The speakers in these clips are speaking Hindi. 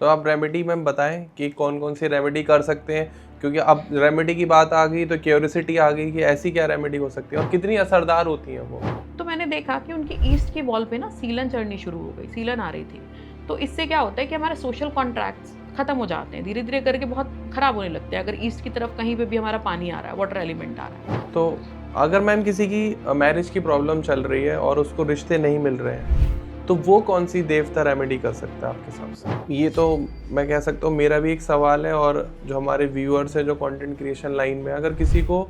तो आप रेमेडी मैम बताएं कि कौन कौन सी रेमेडी कर सकते हैं, क्योंकि अब रेमेडी की बात आ गई तो क्यूरियोसिटी आ गई कि ऐसी क्या रेमेडी हो सकती है और कितनी असरदार होती हैं वो। तो मैंने देखा कि उनकी ईस्ट की वॉल पे ना सीलन चढ़नी शुरू हो गई, सीलन आ रही थी। तो इससे क्या होता है कि हमारे सोशल कॉन्ट्रैक्ट्स खत्म हो जाते हैं, धीरे धीरे करके बहुत खराब होने लगते हैं अगर ईस्ट की तरफ कहीं पे भी हमारा पानी आ रहा है, वाटर एलिमेंट आ रहा है। तो अगर मैम किसी की मैरिज की प्रॉब्लम चल रही है और उसको रिश्ते नहीं मिल रहे हैं, तो वो कौन सी देवता रेमेडी कर सकता है आपके हिसाब से? ये तो मैं कह सकता हूँ मेरा भी एक सवाल है, और जो हमारे व्यूअर्स हैं जो कंटेंट क्रिएशन लाइन में, अगर किसी को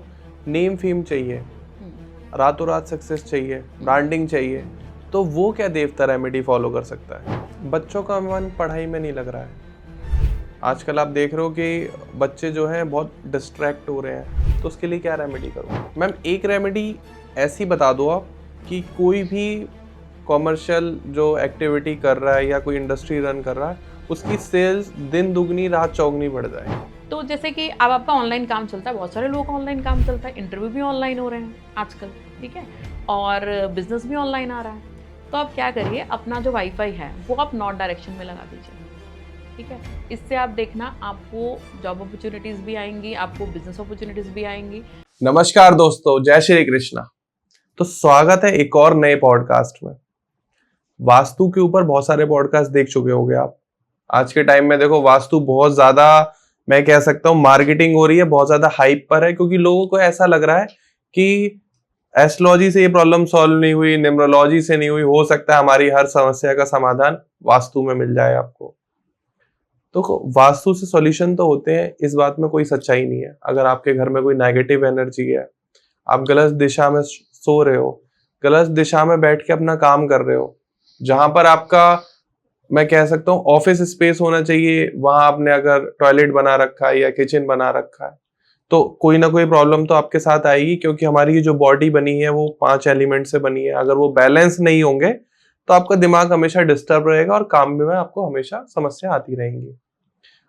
नेम फेम चाहिए, रातों रात सक्सेस चाहिए, ब्रांडिंग चाहिए, तो वो क्या देवता रेमेडी फॉलो कर सकता है? बच्चों का मन पढ़ाई में नहीं लग रहा है, आजकल आप देख रहे हो कि बच्चे जो हैं बहुत डिस्ट्रैक्ट हो रहे हैं, तो उसके लिए क्या रेमेडी करूँ? मैम एक रेमेडी ऐसी बता दो आप कि कोई भी कॉमर्शियल जो एक्टिविटी कर रहा है या कोई इंडस्ट्री रन कर रहा है, उसकी सेल्स दिन दुगनी रात चौगनी बढ़ जाए। तो जैसे कि अब आपका ऑनलाइन काम चलता है, बहुत सारे लोगों का ऑनलाइन काम चलता है, इंटरव्यू भी ऑनलाइन हो रहे हैं आजकल, ठीक है, और बिजनेस भी ऑनलाइन आ रहा है। तो आप क्या करिए, अपना जो वाईफाई है वो आप नॉर्थ डायरेक्शन में लगा दीजिए, ठीक है। इससे आप देखना आपको जॉब अपॉर्चुनिटीज भी आएंगी, आपको बिजनेस अपॉर्चुनिटीज भी आएंगी। नमस्कार दोस्तों, जय श्री कृष्णा। तो स्वागत है एक और नए पॉडकास्ट में। वास्तु के ऊपर बहुत सारे पॉडकास्ट देख चुके होंगे आप। आज के टाइम में देखो, वास्तु बहुत ज्यादा, मैं कह सकता हूँ, मार्केटिंग हो रही है, बहुत ज्यादा हाइप पर है, क्योंकि लोगों को ऐसा लग रहा है कि एस्ट्रोलॉजी से ये प्रॉब्लम सॉल्व नहीं हुई, न्यूमरोलॉजी से नहीं हुई, हो सकता है हमारी हर समस्या का समाधान वास्तु में मिल जाए आपको। तो वास्तु से सॉल्यूशन तो होते हैं, इस बात में कोई सच्चाई नहीं है। अगर आपके घर में कोई नेगेटिव एनर्जी है, आप गलत दिशा में सो रहे हो, गलत दिशा में बैठ के अपना काम कर रहे हो, जहां पर आपका, मैं कह सकता हूँ, ऑफिस स्पेस होना चाहिए, वहां आपने अगर टॉयलेट बना रखा है या किचन बना रखा है, तो कोई ना कोई प्रॉब्लम तो आपके साथ आएगी, क्योंकि हमारी ये जो बॉडी बनी है वो 5 एलिमेंट से बनी है। अगर वो बैलेंस नहीं होंगे तो आपका दिमाग हमेशा डिस्टर्ब रहेगा और काम में आपको हमेशा समस्या आती रहेंगी।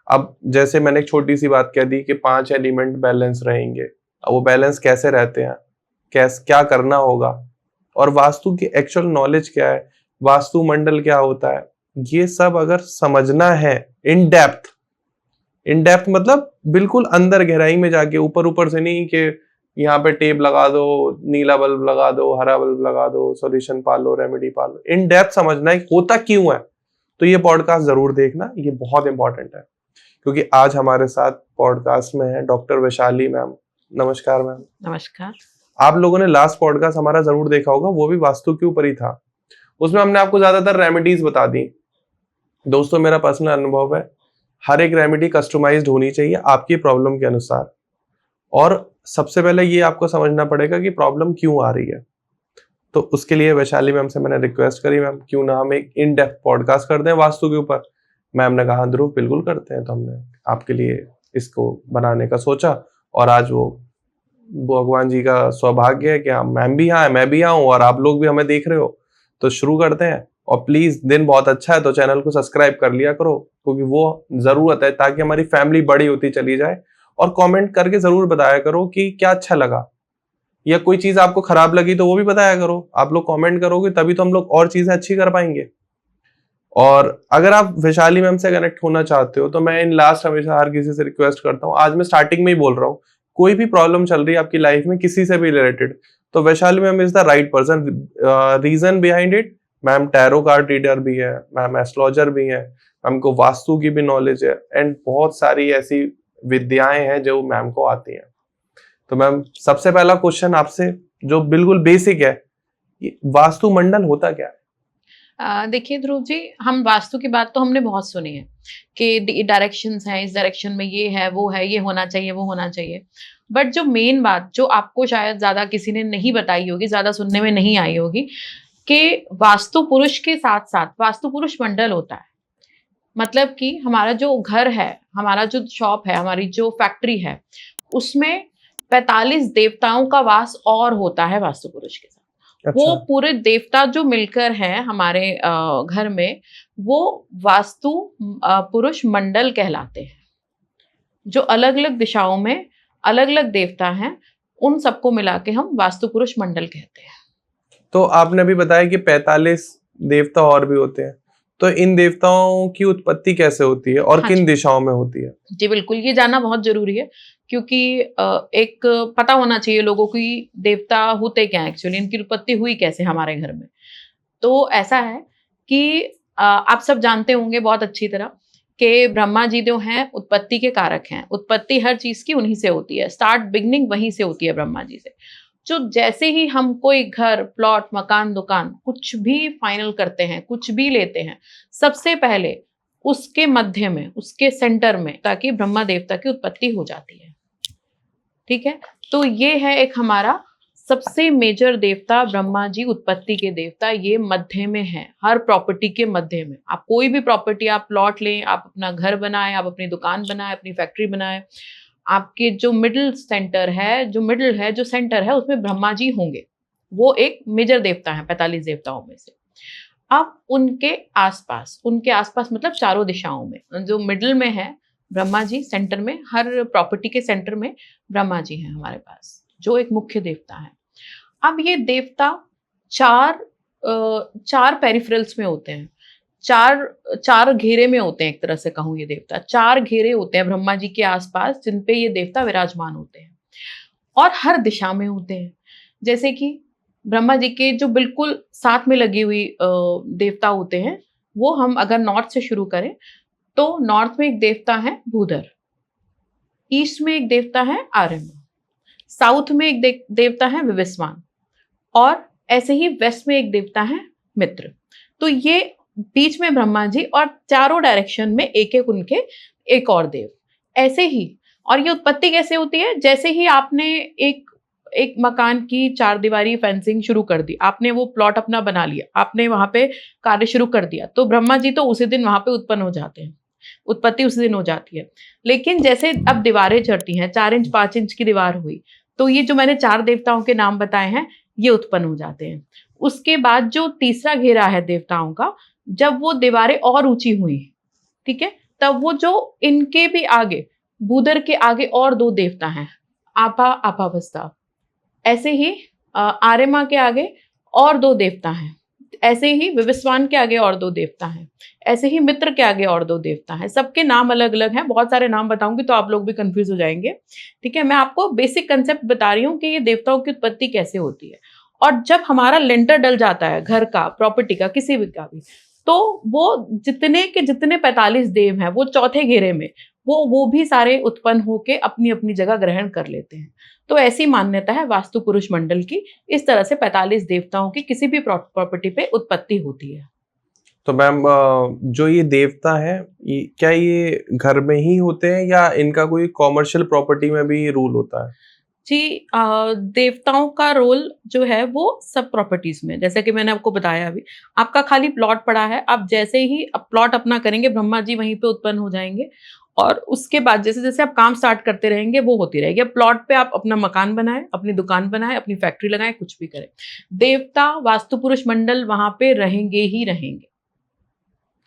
अब जैसे मैंने एक छोटी सी बात कह दी कि 5 एलिमेंट बैलेंस रहेंगे, अब वो बैलेंस कैसे रहते हैं, क्या करना होगा, और वास्तु की एक्चुअल नॉलेज क्या है, वास्तु मंडल क्या होता है, ये सब अगर समझना है इन डेप्थ मतलब बिल्कुल अंदर गहराई में जाके, ऊपर ऊपर से नहीं कि यहाँ पे टेप लगा दो, नीला बल्ब लगा दो, हरा बल्ब लगा दो, सॉल्यूशन पा लो, रेमेडी पा लो, इन डेप्थ समझना है होता क्यों है। तो ये पॉडकास्ट जरूर देखना, ये बहुत इंपॉर्टेंट है। क्योंकि आज हमारे साथ पॉडकास्ट में है डॉक्टर वैशाली मैम। नमस्कार मैम। नमस्कार। आप लोगों ने लास्ट पॉडकास्ट हमारा जरूर देखा होगा, वो भी वास्तु के ऊपर ही था। उसमें हमने आपको ज्यादातर रेमेडीज बता दी। दोस्तों, मेरा पर्सनल अनुभव है, हर एक रेमेडी कस्टमाइज्ड होनी चाहिए आपकी प्रॉब्लम के अनुसार, और सबसे पहले ये आपको समझना पड़ेगा कि प्रॉब्लम क्यों आ रही है। तो उसके लिए वैशाली मैम से मैंने रिक्वेस्ट करी, मैम क्यों ना हम एक इन डेप्थ पॉडकास्ट कर दें वास्तु के ऊपर। मैम ने कहा ध्रुव बिल्कुल करते हैं। तो हमने आपके लिए इसको बनाने का सोचा, और आज वो भगवान जी का सौभाग्य है कि हम, मैम भी यहाँ है, मैं भी यहाँ हूँ, और आप लोग भी हमें देख रहे हो। तो शुरू करते हैं। और प्लीज, दिन बहुत अच्छा है तो चैनल को सब्सक्राइब कर लिया करो, क्योंकि वो जरूरत है ताकि हमारी फैमिली बड़ी होती चली जाए। और कमेंट करके जरूर बताया करो कि क्या अच्छा लगा, या कोई चीज आपको खराब लगी तो वो भी बताया करो। आप लोग कमेंट करोगे तभी तो हम लोग और चीजें अच्छी कर पाएंगे। और अगर आप वैशाली मैम से कनेक्ट होना चाहते हो, तो मैं इन लास्ट हमेशा हर किसी से रिक्वेस्ट करता हूँ, आज मैं स्टार्टिंग में ही बोल रहा हूँ, कोई भी प्रॉब्लम चल रही है आपकी लाइफ में किसी से भी रिलेटेड, तो Vaishali ma'am is the right person. Reason behind it, ma'am tarot card reader भी है, मैम एस्ट्रोलॉजर भी है, मैम को वास्तु की भी नॉलेज है, एंड बहुत सारी ऐसी विद्याएं हैं जो मैम को आती हैं। तो मैम, सबसे पहला क्वेश्चन आपसे जो बिल्कुल बेसिक है, वास्तु मंडल होता क्या है? देखिए ध्रुव जी, हम वास्तु की बात तो हमने बहुत सुनी है कि डायरेक्शंस हैं, इस डायरेक्शन में ये है, वो है, ये होना चाहिए, वो होना चाहिए। बट जो मेन बात जो आपको शायद ज्यादा किसी ने नहीं बताई होगी, ज्यादा सुनने में नहीं आई होगी, कि वास्तु पुरुष के साथ साथ वास्तु पुरुष मंडल होता है। मतलब कि हमारा जो घर है, हमारा जो शॉप है, हमारी जो फैक्ट्री है, उसमें 45 देवताओं का वास और होता है वास्तु पुरुष के साथ। अच्छा। वो पूरे देवता जो मिलकर हैं हमारे घर में, वो वास्तु पुरुष मंडल कहलाते हैं। जो अलग अलग दिशाओं में अलग अलग देवता हैं, उन सबको मिला के हम वास्तु पुरुष मंडल कहते हैं। तो आपने अभी बताया कि 45 देवता और भी होते हैं, तो इन देवताओं की उत्पत्ति कैसे होती है और हाँ किन जी। दिशाओं में होती है? जी बिल्कुल, ये जानना बहुत जरूरी है क्योंकि एक पता होना चाहिए लोगों को कि देवता होते क्या है एक्चुअली, इनकी उत्पत्ति हुई कैसे हमारे घर में। तो ऐसा है कि आप सब जानते होंगे बहुत अच्छी तरह कि ब्रह्मा जी जो हैं उत्पत्ति के कारक हैं। उत्पत्ति हर चीज की उन्हीं से होती है, स्टार्ट बिगनिंग वहीं से होती है ब्रह्मा जी से। जो जैसे ही हम कोई घर, प्लॉट, मकान, दुकान कुछ भी फाइनल करते हैं, कुछ भी लेते हैं, सबसे पहले उसके मध्य में, उसके सेंटर में ताकि ब्रह्मा देवता की उत्पत्ति हो जाती है। ठीक है, तो ये है एक हमारा सबसे मेजर देवता ब्रह्मा जी, उत्पत्ति के देवता, ये मध्य में है, हर प्रॉपर्टी के मध्य में। आप कोई भी प्रॉपर्टी, आप प्लॉट लें, आप अपना घर बनाएं, आप अपनी दुकान बनाएं, अपनी फैक्ट्री बनाएं, आपके जो मिडिल सेंटर है, जो मिडिल है, जो सेंटर है, उसमें ब्रह्मा जी होंगे। वो एक मेजर देवता है 45 देवताओं में से। अब उनके आसपास मतलब चारों दिशाओं में, जो मिडिल में है ब्रह्मा जी, सेंटर में, हर प्रॉपर्टी के सेंटर में ब्रह्मा जी हैं हमारे पास, जो एक मुख्य देवता है। अब ये देवता चार पेरिफेरल्स में होते हैं, चार घेरे में होते हैं, एक तरह से कहूँ। ये देवता चार घेरे होते हैं ब्रह्मा जी के आसपास, जिनपे ये देवता विराजमान होते हैं और हर दिशा में होते हैं। जैसे कि ब्रह्मा जी के जो बिल्कुल साथ में लगी हुई देवता होते हैं, वो हम अगर नॉर्थ से शुरू करें तो नॉर्थ में एक देवता है भूधर, ईस्ट में एक देवता है आर्यमा, साउथ में एक देवता है विवस्वान, और ऐसे ही वेस्ट में एक देवता है मित्र। तो ये बीच में ब्रह्मा जी और चारों डायरेक्शन में एक एक उनके एक और देव, ऐसे ही। और ये उत्पत्ति कैसे होती है? जैसे ही आपने एक मकान की चार दीवारी फेंसिंग शुरू कर दी, आपने वो प्लॉट अपना बना लिया, आपने वहां पे कार्य शुरू कर दिया, तो ब्रह्मा जी तो उसी दिन वहां पे उत्पन्न हो जाते हैं, उत्पत्ति उसी दिन हो जाती है। लेकिन जैसे अब दीवारें चढ़ती हैं, 4 इंच 5 इंच की दीवार हुई, तो ये जो मैंने चार देवताओं के नाम बताए हैं, ये उत्पन्न हो जाते हैं। उसके बाद जो तीसरा घेरा है देवताओं का, जब वो दीवारें और ऊंची हुई, ठीक है, तब वो जो इनके भी आगे, भूधर के आगे और दो देवता हैं, आपा, आपावस्ता। ऐसे ही आर्यमा के आगे और दो देवता हैं, ऐसे ही विवस्वान के आगे और दो देवता हैं, ऐसे ही मित्र के आगे और दो देवता हैं। सबके नाम अलग अलग हैं, बहुत सारे नाम बताऊंगी तो आप लोग भी कंफ्यूज हो जाएंगे। ठीक है, मैं आपको बेसिक कंसेप्ट बता रही हूँ कि ये देवताओं की उत्पत्ति कैसे होती है। और जब हमारा लेंटर डल जाता है घर का, प्रॉपर्टी का, किसी भी का भी, तो वो जितने के जितने 45 देव हैं, वो चौथे घेरे में वो भी सारे उत्पन्न होके अपनी अपनी जगह ग्रहण कर लेते हैं। तो ऐसी मान्यता है वास्तु पुरुष मंडल की। इस तरह से 45 देवताओं की किसी भी प्रॉपर्टी पे उत्पत्ति होती है। तो मैम, जो ये देवता है, क्या ये घर में ही होते हैं या इनका कोई कॉमर्शियल प्रॉपर्टी में भी रूल होता है? जी, देवताओं का रोल जो है वो सब प्रॉपर्टीज में, जैसे कि मैंने आपको बताया अभी, आपका खाली प्लॉट पड़ा है, आप जैसे ही प्लॉट अपना करेंगे, ब्रह्मा जी वहीं पे उत्पन्न हो जाएंगे। और उसके बाद जैसे जैसे आप काम स्टार्ट करते रहेंगे, वो होती रहेगी। अब प्लॉट पे आप अपना मकान बनाए, अपनी दुकान बनाए, अपनी फैक्ट्री लगाए, कुछ भी करें, देवता वास्तु पुरुष मंडल वहां पे रहेंगे ही रहेंगे,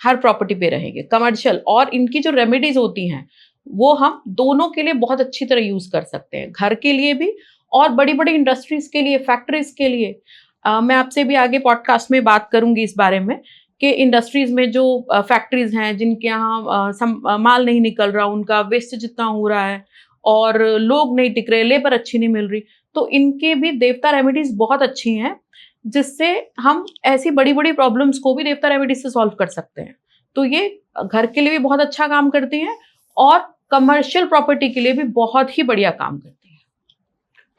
हर प्रॉपर्टी पे रहेंगे, कमर्शियल। और इनकी जो रेमेडीज होती हैं, वो हम दोनों के लिए बहुत अच्छी तरह यूज कर सकते हैं, घर के लिए भी और बड़ी बड़ी इंडस्ट्रीज के लिए, फैक्ट्रीज के लिए। मैं आपसे भी आगे पॉडकास्ट में बात करूंगी इस बारे में कि इंडस्ट्रीज में जो फैक्ट्रीज हैं, जिनके यहाँ माल नहीं निकल रहा, उनका वेस्ट जितना हो रहा है और लोग नहीं टिक रहे, लेबर अच्छी नहीं मिल रही, तो इनके भी देवता रेमेडीज बहुत अच्छी हैं, जिससे हम ऐसी बड़ी बड़ी प्रॉब्लम्स को भी देवता रेमेडीज से सॉल्व कर सकते हैं। तो ये घर के लिए भी बहुत अच्छा काम करती हैं और कमर्शियल प्रॉपर्टी के लिए भी बहुत ही बढ़िया काम करती है।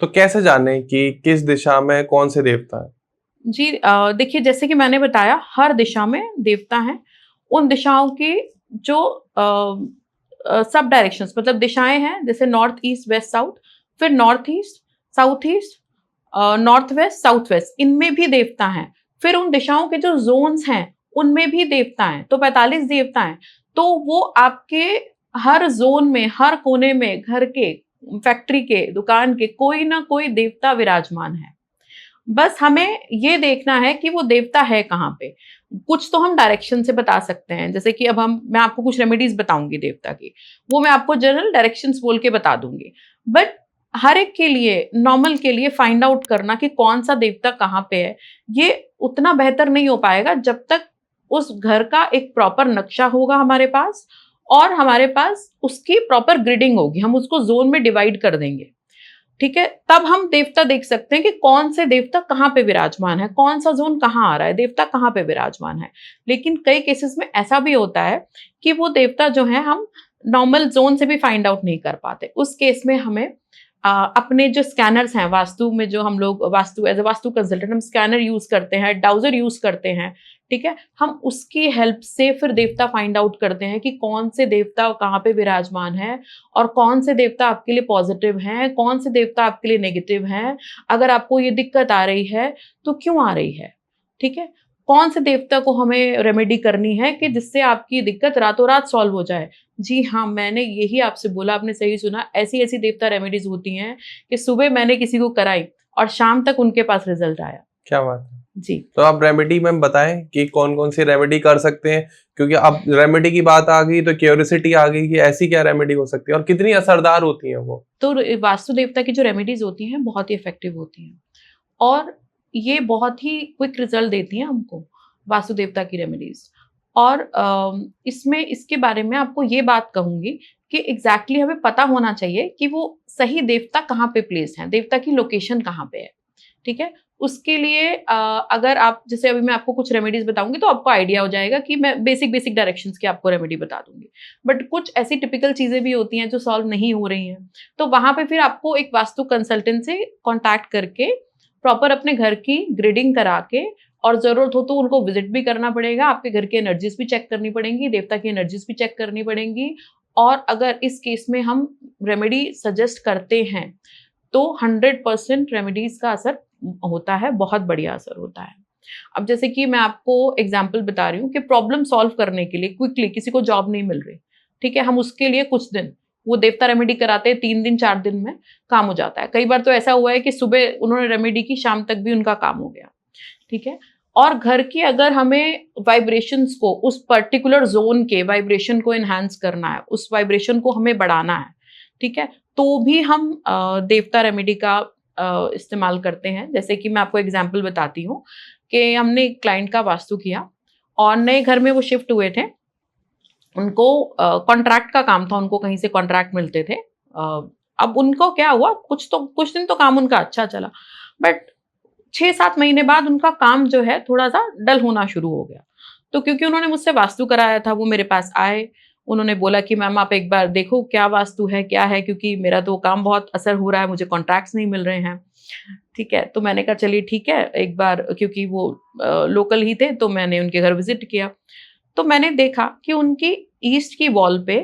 तो कैसे जाने कि किस दिशा में कौन से देवता है? जी, देखिए, जैसे कि मैंने बताया, हर दिशा में देवता हैं। उन दिशाओं की जो सब डायरेक्शंस, मतलब दिशाएं हैं, जैसे नॉर्थ ईस्ट वेस्ट साउथ, फिर north east, south east, north west, south west, इनमें भी देवता हैं। फिर उन दिशाओं के जो जोन्स हैं, उनमें भी देवता हैं। तो 45 देवता हैं। तो वो आपके हर जोन में, हर कोने में, घर के, फैक्ट्री के, दुकान के, कोई ना कोई देवता विराजमान है। बस हमें ये देखना है कि वो देवता है कहाँ पे। कुछ तो हम डायरेक्शन से बता सकते हैं, जैसे कि अब मैं आपको कुछ रेमेडीज बताऊंगी देवता की, वो मैं आपको जनरल डायरेक्शंस बोल के बता दूंगी। बट हर एक के लिए, नॉर्मल के लिए फाइंड आउट करना कि कौन सा देवता कहाँ पे है, ये उतना बेहतर नहीं हो पाएगा जब तक उस घर का एक प्रॉपर नक्शा होगा हमारे पास, और हमारे पास उसकी प्रॉपर ग्रिडिंग होगी, हम उसको जोन में डिवाइड कर देंगे, ठीक है। तब हम देवता देख सकते हैं कि कौन से देवता कहाँ पे विराजमान है, कौन सा जोन कहाँ आ रहा है, देवता कहाँ पे विराजमान है। लेकिन कई केसेस में ऐसा भी होता है कि वो देवता जो है हम नॉर्मल जोन से भी फाइंड आउट नहीं कर पाते। उस केस में हमें अपने जो स्कैनर्स हैं वास्तु में, जो हम लोग vastu as a vastu consultant हम स्कैनर यूज करते हैं, डाउजर यूज करते हैं, ठीक है, हम उसकी हेल्प से फिर देवता फाइंड आउट करते हैं कि कौन से देवता कहाँ पे विराजमान है, और कौन से देवता आपके लिए पॉजिटिव हैं, कौन से देवता आपके लिए नेगेटिव हैं। अगर आपको ये दिक्कत आ रही है तो क्यों आ रही है, ठीक है, कौन से देवता को हमें रेमेडी करनी है कि जिससे आपकी दिक्कत रातों रात सॉल्व हो जाए। जी हाँ, मैंने यही आपसे बोला, आपने सही सुना। ऐसी ऐसी देवता रेमेडीज होती हैं कि सुबह मैंने किसी को कराई और शाम तक उनके पास रिजल्ट आया। क्या बात है जी। तो आप रेमेडी मैम बताएं कि कौन कौन सी रेमेडी कर सकते हैं, क्योंकि अब रेमेडी की बात आ गई तो क्यूरियोसिटी आ गई कि ऐसी क्या रेमेडी हो सकती है और कितनी असरदार होती है वो। तो वास्तु देवता की जो रेमेडीज होती हैं बहुत ही इफेक्टिव होती हैं, और ये बहुत ही क्विक रिजल्ट देती हैं हमको, वास्तु देवता की रेमेडीज। और इसमें इसके बारे में आपको ये बात कहूंगी कि एग्जैक्टली हमें पता होना चाहिए कि वो सही देवता कहाँ पे प्लेस है, देवता की लोकेशन कहाँ पे है, ठीक है। उसके लिए अगर आप, जैसे अभी मैं आपको कुछ रेमेडीज बताऊंगी तो आपको आइडिया हो जाएगा कि मैं बेसिक डायरेक्शंस की आपको रेमेडी बता दूंगी। बट कुछ ऐसी टिपिकल चीजें भी होती हैं जो सॉल्व नहीं हो रही हैं, तो वहां पे फिर आपको एक वास्तु कंसल्टेंट से कॉन्टैक्ट करके प्रॉपर अपने घर की ग्रिडिंग करा के, और जरूरत हो तो उनको विजिट भी करना पड़ेगा, आपके घर की एनर्जीज भी चेक करनी पड़ेंगी, देवता की एनर्जीज भी चेक करनी पड़ेंगी। और अगर इस केस में हम रेमेडी सजेस्ट करते हैं तो 100% रेमेडीज का असर होता है, बहुत बढ़िया असर होता है। अब जैसे कि मैं आपको एग्जाम्पल बता रही हूँ कि प्रॉब्लम सॉल्व करने के लिए क्विकली, किसी को जॉब नहीं मिल रही, ठीक है, हम उसके लिए कुछ दिन वो देवता रेमेडी कराते हैं, 3 दिन 4 दिन में काम हो जाता है। कई बार तो ऐसा हुआ है कि सुबह उन्होंने रेमेडी की, शाम तक भी उनका काम हो गया, ठीक है। और घर की अगर हमें वाइब्रेशंस को, उस पर्टिकुलर जोन के वाइब्रेशन को एनहांस करना है, उस वाइब्रेशन को हमें बढ़ाना है, ठीक है, तो भी हम देवता रेमेडी का इस्तेमाल करते हैं। जैसे कि मैं आपको एग्जांपल बताती हूँ कि हमने एक क्लाइंट का वास्तु किया और नए घर में वो शिफ्ट हुए थे। उनको कॉन्ट्रैक्ट का काम था, उनको कहीं से कॉन्ट्रैक्ट मिलते थे। अब उनको क्या हुआ, कुछ दिन तो काम उनका अच्छा चला, बट 6-7 महीने बाद उनका काम जो है थोड़ा सा डल होना शुरू हो गया। तो क्योंकि उन्होंने मुझसे वास्तु कराया था, वो मेरे पास आए, उन्होंने बोला कि मैम आप एक बार देखो क्या वास्तु है, क्या है, क्योंकि मेरा तो काम बहुत असर हो रहा है, मुझे कॉन्ट्रैक्ट्स नहीं मिल रहे हैं, ठीक है। तो मैंने कहा चलिए ठीक है, एक बार, क्योंकि वो लोकल ही थे, तो मैंने उनके घर विजिट किया। तो मैंने देखा कि उनकी ईस्ट की वॉल पे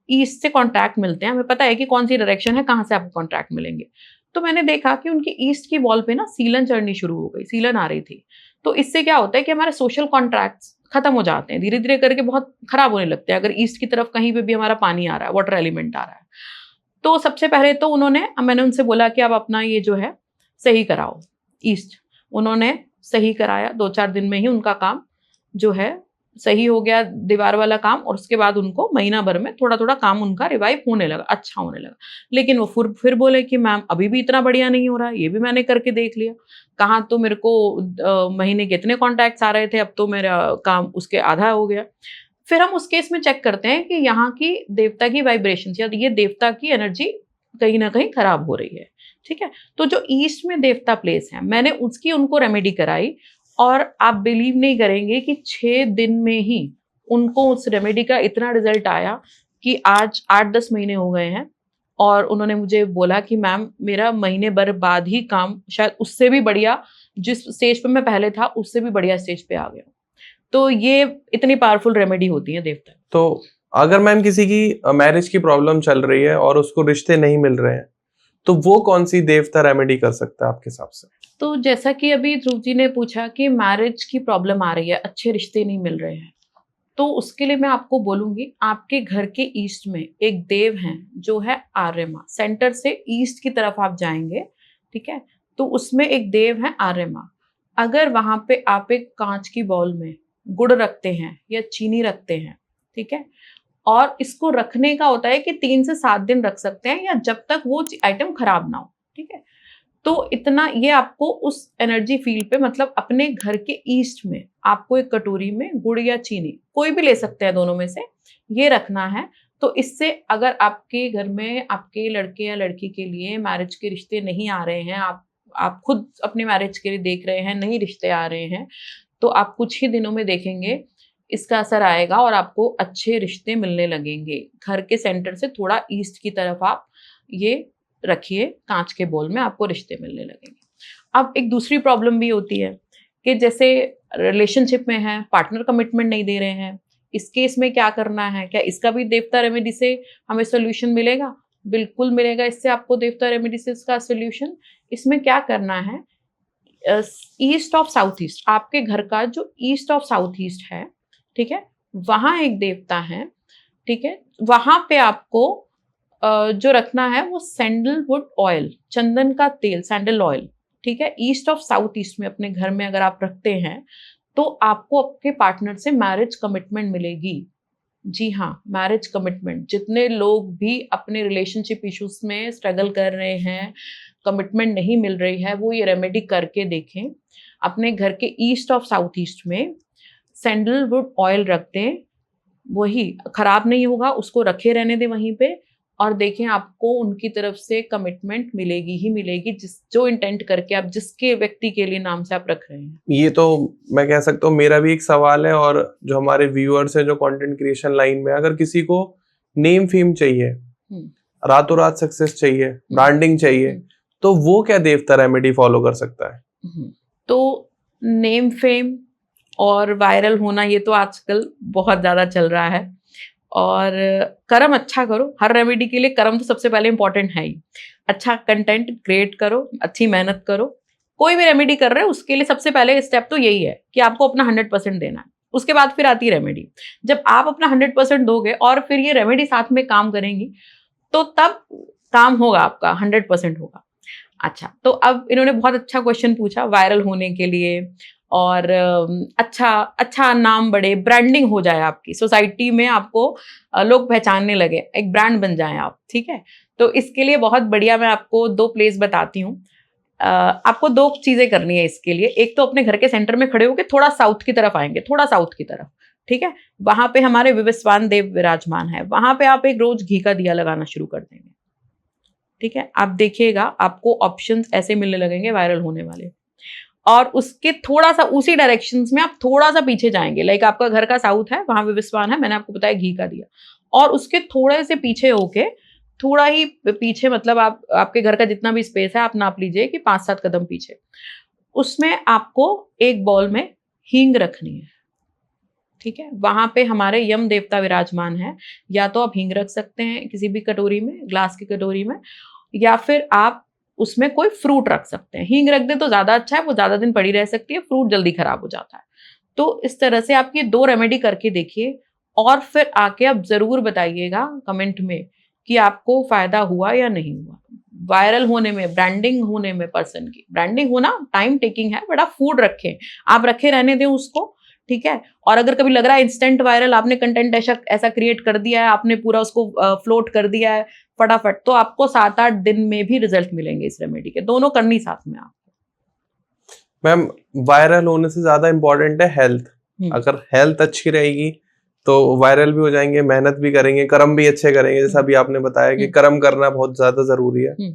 ईस्ट से कॉन्ट्रैक्ट मिलते हैं, हमें पता है कि कौन सी डायरेक्शन है, कहाँ से आपको कॉन्ट्रैक्ट मिलेंगे। तो मैंने देखा कि उनकी ईस्ट की वॉल पे ना सीलन चढ़नी शुरू हो गई, सीलन आ रही थी। तो इससे क्या होता है कि हमारे सोशल कॉन्ट्रैक्ट्स खत्म हो जाते हैं, धीरे धीरे करके बहुत खराब होने लगते हैं, अगर ईस्ट की तरफ कहीं पे भी हमारा पानी आ रहा है, वाटर एलिमेंट आ रहा है। तो सबसे पहले तो मैंने उनसे बोला कि आप अपना ये जो है सही कराओ ईस्ट। उन्होंने सही कराया, 2-4 दिन में ही उनका काम जो है सही हो गया, दीवार वाला काम। और उसके बाद उनको महीना भर में थोड़ा थोड़ा काम उनका रिवाइव होने लगा, अच्छा होने लगा। लेकिन वो फिर बोले कि मैम अभी भी इतना बढ़िया नहीं हो रहा है, ये भी मैंने करके देख लिया, कहाँ तो मेरे को महीने के इतने कॉन्टैक्ट्स आ रहे थे, अब तो मेरा काम उसके आधा हो गया। फिर हम उस केस में चेक करते हैं कि यहाँ की देवता की वाइब्रेशन या ये देवता की एनर्जी कहीं ना कहीं खराब हो रही है, ठीक है। तो जो ईस्ट में देवता प्लेस है, मैंने उसकी उनको रेमेडी कराई, और आप बिलीव नहीं करेंगे कि 6 दिन में ही उनको उस रेमेडी का इतना रिजल्ट आया कि आज 8-10 महीने हो गए हैं, और उन्होंने मुझे बोला कि मैम मेरा महीने भर बाद ही काम शायद उससे भी बढ़िया, जिस स्टेज पे मैं पहले था उससे भी बढ़िया स्टेज पे आ गया। तो ये इतनी पावरफुल रेमेडी होती है देवता। तो अगर मैम किसी की मैरिज की प्रॉब्लम चल रही है और उसको रिश्ते नहीं मिल रहे हैं, तो वो कौन सी देवता रेमेडी कर सकता है आपके हिसाब से? तो जैसा कि अभी ध्रुव जी ने पूछा कि मैरिज की प्रॉब्लम आ रही है, अच्छे रिश्ते नहीं मिल रहे हैं, तो उसके लिए मैं आपको बोलूंगी, आपके घर के ईस्ट में एक देव हैं जो है आर्य माँ। सेंटर से ईस्ट की तरफ आप जाएंगे, ठीक है, तो उसमें एक देव है आर्य माँ। अगर वहां पे आप एक कांच की बाउल में गुड़ रखते हैं या चीनी रखते हैं, ठीक है, और इसको रखने का होता है कि 3 से 7 दिन रख सकते हैं, या जब तक वो आइटम खराब ना हो, ठीक है। तो इतना ये आपको उस एनर्जी फील्ड पे, मतलब अपने घर के ईस्ट में आपको एक कटोरी में गुड़ या चीनी, कोई भी ले सकते हैं दोनों में से, ये रखना है। तो इससे अगर आपके घर में आपके लड़के या लड़की के लिए मैरिज के रिश्ते नहीं आ रहे हैं, आप खुद अपने मैरिज के लिए देख रहे हैं, नहीं रिश्ते आ रहे हैं, तो आप कुछ ही दिनों में देखेंगे इसका असर आएगा और आपको अच्छे रिश्ते मिलने लगेंगे। घर के सेंटर से थोड़ा ईस्ट की तरफ आप ये रखिए कांच के बोल में, आपको रिश्ते मिलने लगेंगे। अब एक दूसरी प्रॉब्लम भी होती है कि जैसे रिलेशनशिप में है, पार्टनर कमिटमेंट नहीं दे रहे हैं, इस केस में क्या करना है? क्या इसका भी देवता रेमेडी से हमें सोल्यूशन मिलेगा? बिल्कुल मिलेगा इससे आपको देवता रेमेडी से इसका सोल्यूशन। इसमें क्या करना है, ईस्ट ऑफ साउथ ईस्ट, आपके घर का जो ईस्ट ऑफ साउथ ईस्ट है, ठीक है, वहां एक देवता है, ठीक है, वहां पे आपको जो रखना है वो सैंडलवुड ऑयल, चंदन का तेल, सैंडल ऑयल, ठीक है, ईस्ट ऑफ साउथ ईस्ट में अपने घर में अगर आप रखते हैं तो आपको आपके पार्टनर से मैरिज कमिटमेंट मिलेगी। जी हाँ, मैरिज कमिटमेंट। जितने लोग भी अपने रिलेशनशिप इश्यूज में स्ट्रगल कर रहे हैं, कमिटमेंट नहीं मिल रही है, वो ये रेमेडी करके देखें। अपने घर के ईस्ट ऑफ साउथ ईस्ट में सैंडलवुड ऑयल रख दें, वही खराब नहीं होगा, उसको रखे रहने दें वहीं पे, और देखें आपको उनकी तरफ से कमिटमेंट मिलेगी ही मिलेगी, जो इंटेंट करके आप जिसके व्यक्ति के लिए नाम से आप रख रहे हैं। ये तो मैं कह सकता हूँ मेरा भी एक सवाल है, और जो हमारे व्यूअर्स हैं जो कंटेंट क्रिएशन लाइन में, अगर किसी को नेम फेम चाहिए, रातों रात सक्सेस चाहिए, ब्रांडिंग चाहिए, तो वो क्या देवता रेमेडी फॉलो कर सकता है? तो नेम फेम और वायरल होना ये तो आजकल बहुत ज्यादा चल रहा है, और कर्म अच्छा करो। हर रेमेडी के लिए कर्म तो सबसे पहले इंपॉर्टेंट है ही। अच्छा कंटेंट क्रिएट करो, अच्छी मेहनत करो। कोई भी रेमेडी कर रहे हो उसके लिए सबसे पहले स्टेप तो यही है कि आपको अपना 100% देना है, उसके बाद फिर आती है रेमेडी। जब आप अपना 100% दोगे और फिर ये रेमेडी साथ में काम करेंगी तो तब काम होगा, आपका 100% होगा। अच्छा, तो अब इन्होंने बहुत अच्छा क्वेश्चन पूछा वायरल होने के लिए, और अच्छा नाम बढ़े, ब्रांडिंग हो जाए आपकी सोसाइटी में, आपको लोग पहचानने लगे, एक ब्रांड बन जाए आप, ठीक है। तो इसके लिए बहुत बढ़िया मैं आपको 2 प्लेस बताती हूँ। आपको 2 चीजें करनी है इसके लिए। एक तो अपने घर के सेंटर में खड़े होकर थोड़ा साउथ की तरफ आएंगे, थोड़ा साउथ की तरफ, ठीक है, वहां पे हमारे विवस्वान देव विराजमान है, वहां पे आप एक रोज घी का दिया लगाना शुरू कर देंगे, ठीक है। आप देखिएगा आपको ऑप्शंस ऐसे मिलने लगेंगे वायरल होने वाले। और उसके थोड़ा सा उसी डायरेक्शंस में आप थोड़ा सा पीछे जाएंगे, लाइक आपका घर का साउथ है, वहां विवस्वान है, मैंने आपको बताया घी का दिया, और उसके थोड़े से पीछे होके, थोड़ा ही पीछे, मतलब आपके घर का जितना भी स्पेस है आप नाप लीजिए कि 5-7 कदम पीछे, उसमें आपको एक बॉल में हींग रखनी है, ठीक है। वहां पे हमारे यम देवता विराजमान है, या तो आप हींग रख सकते हैं किसी भी कटोरी में, ग्लास की कटोरी में, या फिर आप उसमें कोई फ्रूट रख सकते हैं। हींग रख दे तो ज्यादा अच्छा है, वो ज्यादा दिन पड़ी रह सकती है, फ्रूट जल्दी खराब हो जाता है। तो इस तरह से आप ये 2 रेमेडी करके देखिए, और फिर आके आप जरूर बताइएगा कमेंट में कि आपको फायदा हुआ या नहीं हुआ। वायरल होने में, ब्रांडिंग होने में, पर्सन की ब्रांडिंग होना टाइम टेकिंग है, बट आप फूड रखें, आप रखे रहने दें उसको, ठीक है। और अगर कभी लग रहा है इंस्टेंट वायरल, आपने कंटेंट ऐसा क्रिएट कर दिया है, आपने पूरा उसको फ्लोट कर दिया है फटाफट, तो आपको 7-8 दिन में भी रिजल्ट मिलेंगे इस रेमेडी के। दोनों करनी साथ में आपको। मैम, वायरल होने से ज्यादा इंपॉर्टेंट है हेल्थ। अगर हेल्थ अच्छी रहेगी तो वायरल भी हो जाएंगे, मेहनत भी करेंगे, कर्म भी अच्छे करेंगे, जैसा अभी आपने बताया कि कर्म करना बहुत ज्यादा जरूरी है।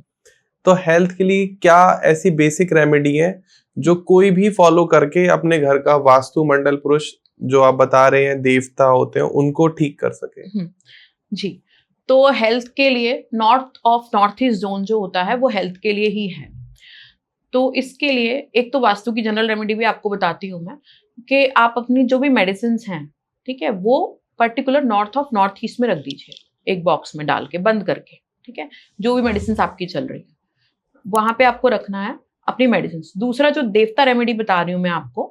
तो हेल्थ के लिए क्या ऐसी बेसिक रेमेडी है जो कोई भी फॉलो करके अपने घर का वास्तु मंडल पुरुष जो आप बता रहे हैं देवता होते हैं उनको ठीक कर सके? जी, तो हेल्थ के लिए नॉर्थ ईस्ट जोन जो होता है वो हेल्थ के लिए ही है। तो इसके लिए एक तो वास्तु की जनरल रेमेडी भी आपको बताती हूँ मैं, कि आप अपनी जो भी मेडिसिन हैं, ठीक है, वो पर्टिकुलर नॉर्थ ईस्ट में रख दीजिए, एक बॉक्स में डाल के बंद करके, ठीक है। जो भी मेडिसिन आपकी चल रही है वहां पे आपको रखना है अपनी मेडिसिन। दूसरा जो देवता रेमेडी बता रही हूँ मैं आपको,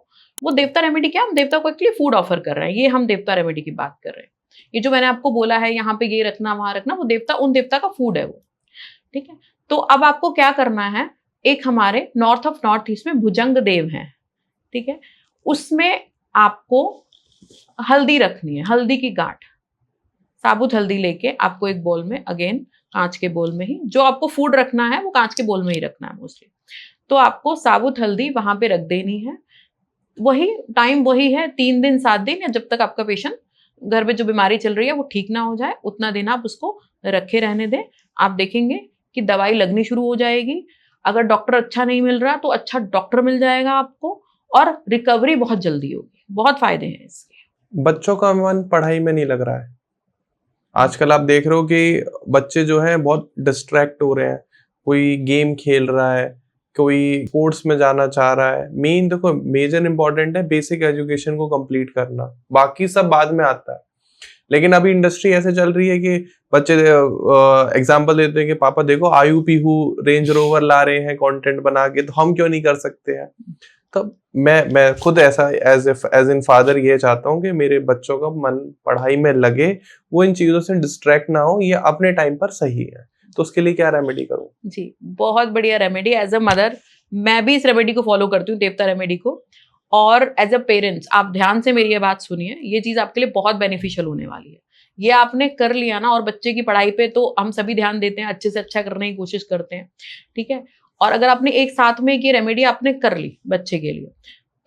वो देवता रेमेडी क्या, हम देवता को एक्चुअली फूड ऑफर कर रहे हैं, ये हम देवता रेमेडी की बात कर रहे हैं। ये जो मैंने आपको बोला है यहाँ पे ये रखना वहां रखना, वो देवता, उन देवता का फूड है वो, ठीक है। तो अब आपको क्या करना है, एक हमारे नॉर्थ ईस्ट में भुजंग देव हैं, ठीक है, उसमें आपको हल्दी रखनी है, हल्दी की गांठ, साबुत हल्दी लेके आपको एक बोल में, अगेन कांच के बोल में ही, जो आपको फूड रखना है वो कांच के बोल में ही रखना है मोस्टली, तो आपको साबुत हल्दी वहां पे रख देनी है। वही टाइम वही है, 3 दिन 7 दिन, या जब तक आपका पेशेंट घर में जो बीमारी चल रही है वो ठीक ना हो जाए उतना दिन आप उसको रखे रहने दें। आप देखेंगे कि दवाई लगनी शुरू हो जाएगी। अगर डॉक्टर अच्छा नहीं मिल रहा तो अच्छा डॉक्टर मिल जाएगा आपको, और रिकवरी बहुत जल्दी होगी। बहुत फायदे हैं इसके। बच्चों का मन पढ़ाई में नहीं लग रहा है। आजकल आप देख रहे हो कि बच्चे जो हैं बहुत डिस्ट्रैक्ट हो रहे हैं। कोई गेम खेल रहा है, कोई स्पोर्ट्स में जाना चाह रहा है। मेन देखो, मेजर इंपॉर्टेंट है बेसिक एजुकेशन को कंप्लीट करना, बाकी सब बाद में आता है। लेकिन अभी इंडस्ट्री ऐसे चल रही है कि बच्चे एग्जांपल देते हैं कि पापा देखो आयु पीहू रेंज रोवर ला रहे हैं कंटेंट बना के, तो हम क्यों नहीं कर सकते हैं। तो मैं खुद ऐसा एज इन फादर ये चाहता हूँ कि मेरे बच्चों का मन पढ़ाई में लगे, वो इन चीजों से डिस्ट्रैक्ट ना हो, ये अपने टाइम पर सही है। तो उसके लिए क्या रेमेडी करूँ? जी, बहुत बढ़िया रेमेडी। एज अ मदर मैं भी इस रेमेडी को फॉलो करती हूँ, देवता रेमेडी को। और एज अ पेरेंट्स आप ध्यान से मेरी ये बात सुनिए, ये चीज आपके लिए बहुत बेनिफिशियल होने वाली है। ये आपने कर लिया ना, और बच्चे की पढ़ाई पे तो हम सभी ध्यान देते हैं, अच्छे से अच्छा करने की कोशिश करते हैं, ठीक है। और अगर आपने एक साथ में ये रेमेडी आपने कर ली बच्चे के लिए,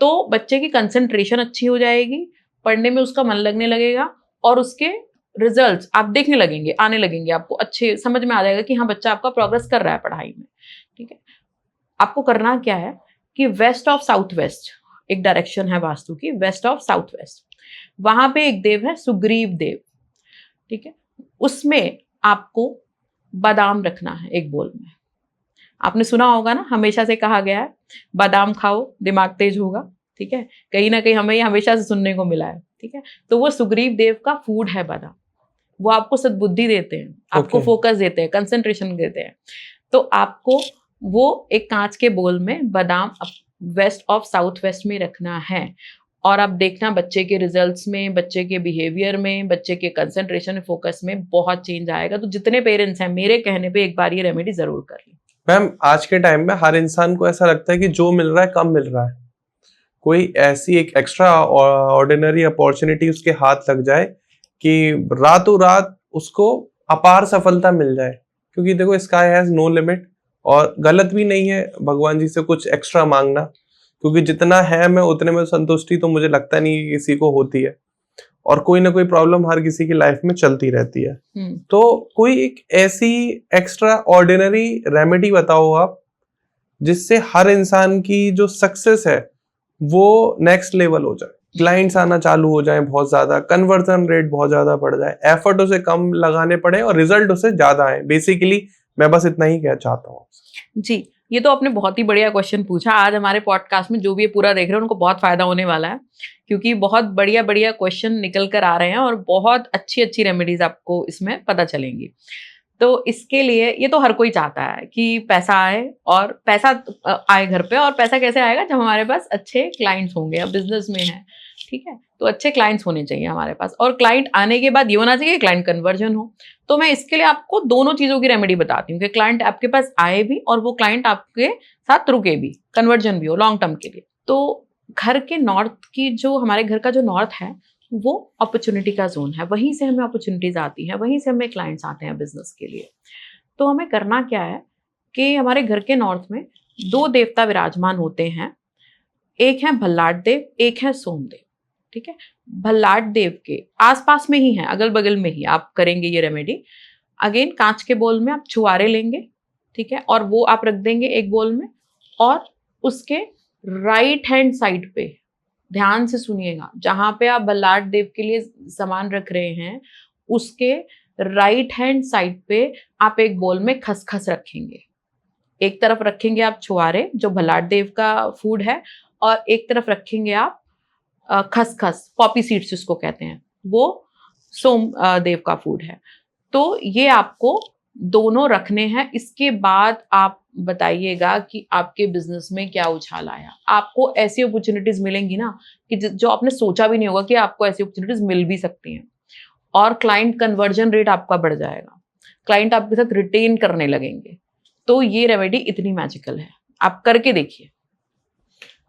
तो बच्चे की कंसंट्रेशन अच्छी हो जाएगी, पढ़ने में उसका मन लगने लगेगा, और उसके रिजल्ट्स आप देखने लगेंगे, आने लगेंगे, आपको अच्छे समझ में आ जाएगा कि हाँ बच्चा आपका प्रोग्रेस कर रहा है पढ़ाई में, ठीक है। आपको करना क्या है कि वेस्ट ऑफ साउथ वेस्ट एक डायरेक्शन है वास्तु की, वेस्ट ऑफ साउथ वेस्ट, वहां पे एक देव है सुग्रीव देव, ठीक है। उसमें आपको बादाम रखना है एक बोल में। आपने सुना होगा ना, हमेशा से कहा गया है बादाम खाओ दिमाग तेज होगा, ठीक है। कहीं ना कहीं हमें ये हमेशा से सुनने को मिला है, ठीक है। तो वो सुग्रीव देव का फूड है बादाम। वो आपको सद्बुद्धि देते हैं, आपको फोकस देते हैं, कंसंट्रेशन देते हैं। तो आपको वो एक कांच के बोल में बादाम वेस्ट ऑफ साउथ वेस्ट में रखना है, और आप देखना बच्चे के रिजल्ट्स में, बच्चे के बिहेवियर में, बच्चे के कंसंट्रेशन फोकस में बहुत चेंज आएगा। तो जितने पेरेंट्स हैं, मेरे कहने पे एक बार ये रेमेडी जरूर कर लें। मैम, आज के टाइम में हर इंसान को ऐसा लगता है कि जो मिल रहा है कम मिल रहा है। कोई ऐसी एक एक्स्ट्रा ऑर्डिनरी अपॉर्चुनिटी उसके हाथ लग जाए कि रातों रात उसको अपार सफलता मिल जाए। क्योंकि देखो, स्काई हैज नो लिमिट, और गलत भी नहीं है भगवान जी से कुछ एक्स्ट्रा मांगना, क्योंकि जितना है मैं उतने में संतुष्टि तो मुझे लगता नहीं कि किसी को होती है, और कोई ना कोई प्रॉब्लम हर किसी की लाइफ में चलती रहती है। तो कोई एक ऐसी एक्स्ट्रा ऑर्डिनरी रेमेडी बताओ आप, जिससे हर इंसान की जो सक्सेस है वो नेक्स्ट लेवल हो जाए, क्लाइंट्स आना चालू हो जाए, बहुत ज्यादा कन्वर्जन रेट बहुत ज्यादा बढ़ जाए, एफर्ट उसे कम लगाने पड़े और रिजल्ट उसे ज्यादा आए। बेसिकली मैं बस इतना ही कहना चाहता हूँ। जी, ये तो आपने बहुत ही बढ़िया क्वेश्चन पूछा। आज हमारे पॉडकास्ट में जो भी ये पूरा देख रहे हैं उनको बहुत फायदा होने वाला है, क्योंकि बहुत बढ़िया बढ़िया क्वेश्चन निकल कर आ रहे हैं, और बहुत अच्छी अच्छी रेमेडीज आपको इसमें पता चलेंगी। तो इसके लिए ये तो हर कोई चाहता है कि पैसा आए, और पैसा आए घर पे। और पैसा कैसे आएगा? जब हमारे पास अच्छे क्लाइंट्स होंगे। अब बिजनेस में है, ठीक है, तो अच्छे क्लाइंट्स होने चाहिए हमारे पास, और क्लाइंट आने के बाद ये होना चाहिए क्लाइंट कन्वर्जन हो। तो मैं इसके लिए आपको दोनों चीजों की रेमेडी बताती हूँ कि क्लाइंट आपके पास आए भी, और वो क्लाइंट आपके साथ रुके भी, कन्वर्जन भी हो लॉन्ग टर्म के लिए। तो घर के नॉर्थ की जो हमारे घर का जो नॉर्थ है वो अपॉर्चुनिटी का जोन है, वहीं से हमें अपॉर्चुनिटीज आती हैं, वहीं से हमें क्लाइंट्स आते हैं बिजनेस के लिए। तो हमें करना क्या है कि हमारे घर के नॉर्थ में 2 देवता विराजमान होते हैं, एक है भल्लाट देव, एक है सोमदेव, ठीक है। भल्लाट देव के आसपास में ही है, अगल बगल में ही आप करेंगे ये रेमेडी। अगेन कांच के बोल में आप छुआरे लेंगे, ठीक है, और वो आप रख देंगे एक बोल में, और उसके राइट हैंड साइड पे, ध्यान से सुनिएगा, जहां पे आप भल्लाट देव के लिए सामान रख रहे हैं उसके राइट हैंड साइड पे आप एक बोल में खसखस रखेंगे। एक तरफ रखेंगे आप छुआरे जो भल्लाट देव का फूड है, और एक तरफ रखेंगे आप खसखस, पॉपी सीड्स जिसको कहते हैं, वो सोम देव का फूड है। तो ये आपको दोनों रखने हैं। इसके बाद आप बताइएगा कि आपके बिजनेस में क्या उछाल आया। आपको ऐसी अपॉर्चुनिटीज मिलेंगी ना कि जो आपने सोचा भी नहीं होगा कि आपको ऐसी अपॉर्चुनिटीज मिल भी सकती हैं, और क्लाइंट कन्वर्जन रेट आपका बढ़ जाएगा, क्लाइंट आपके साथ रिटेन करने लगेंगे। तो ये रेमेडी इतनी मैजिकल है, आप करके देखिए।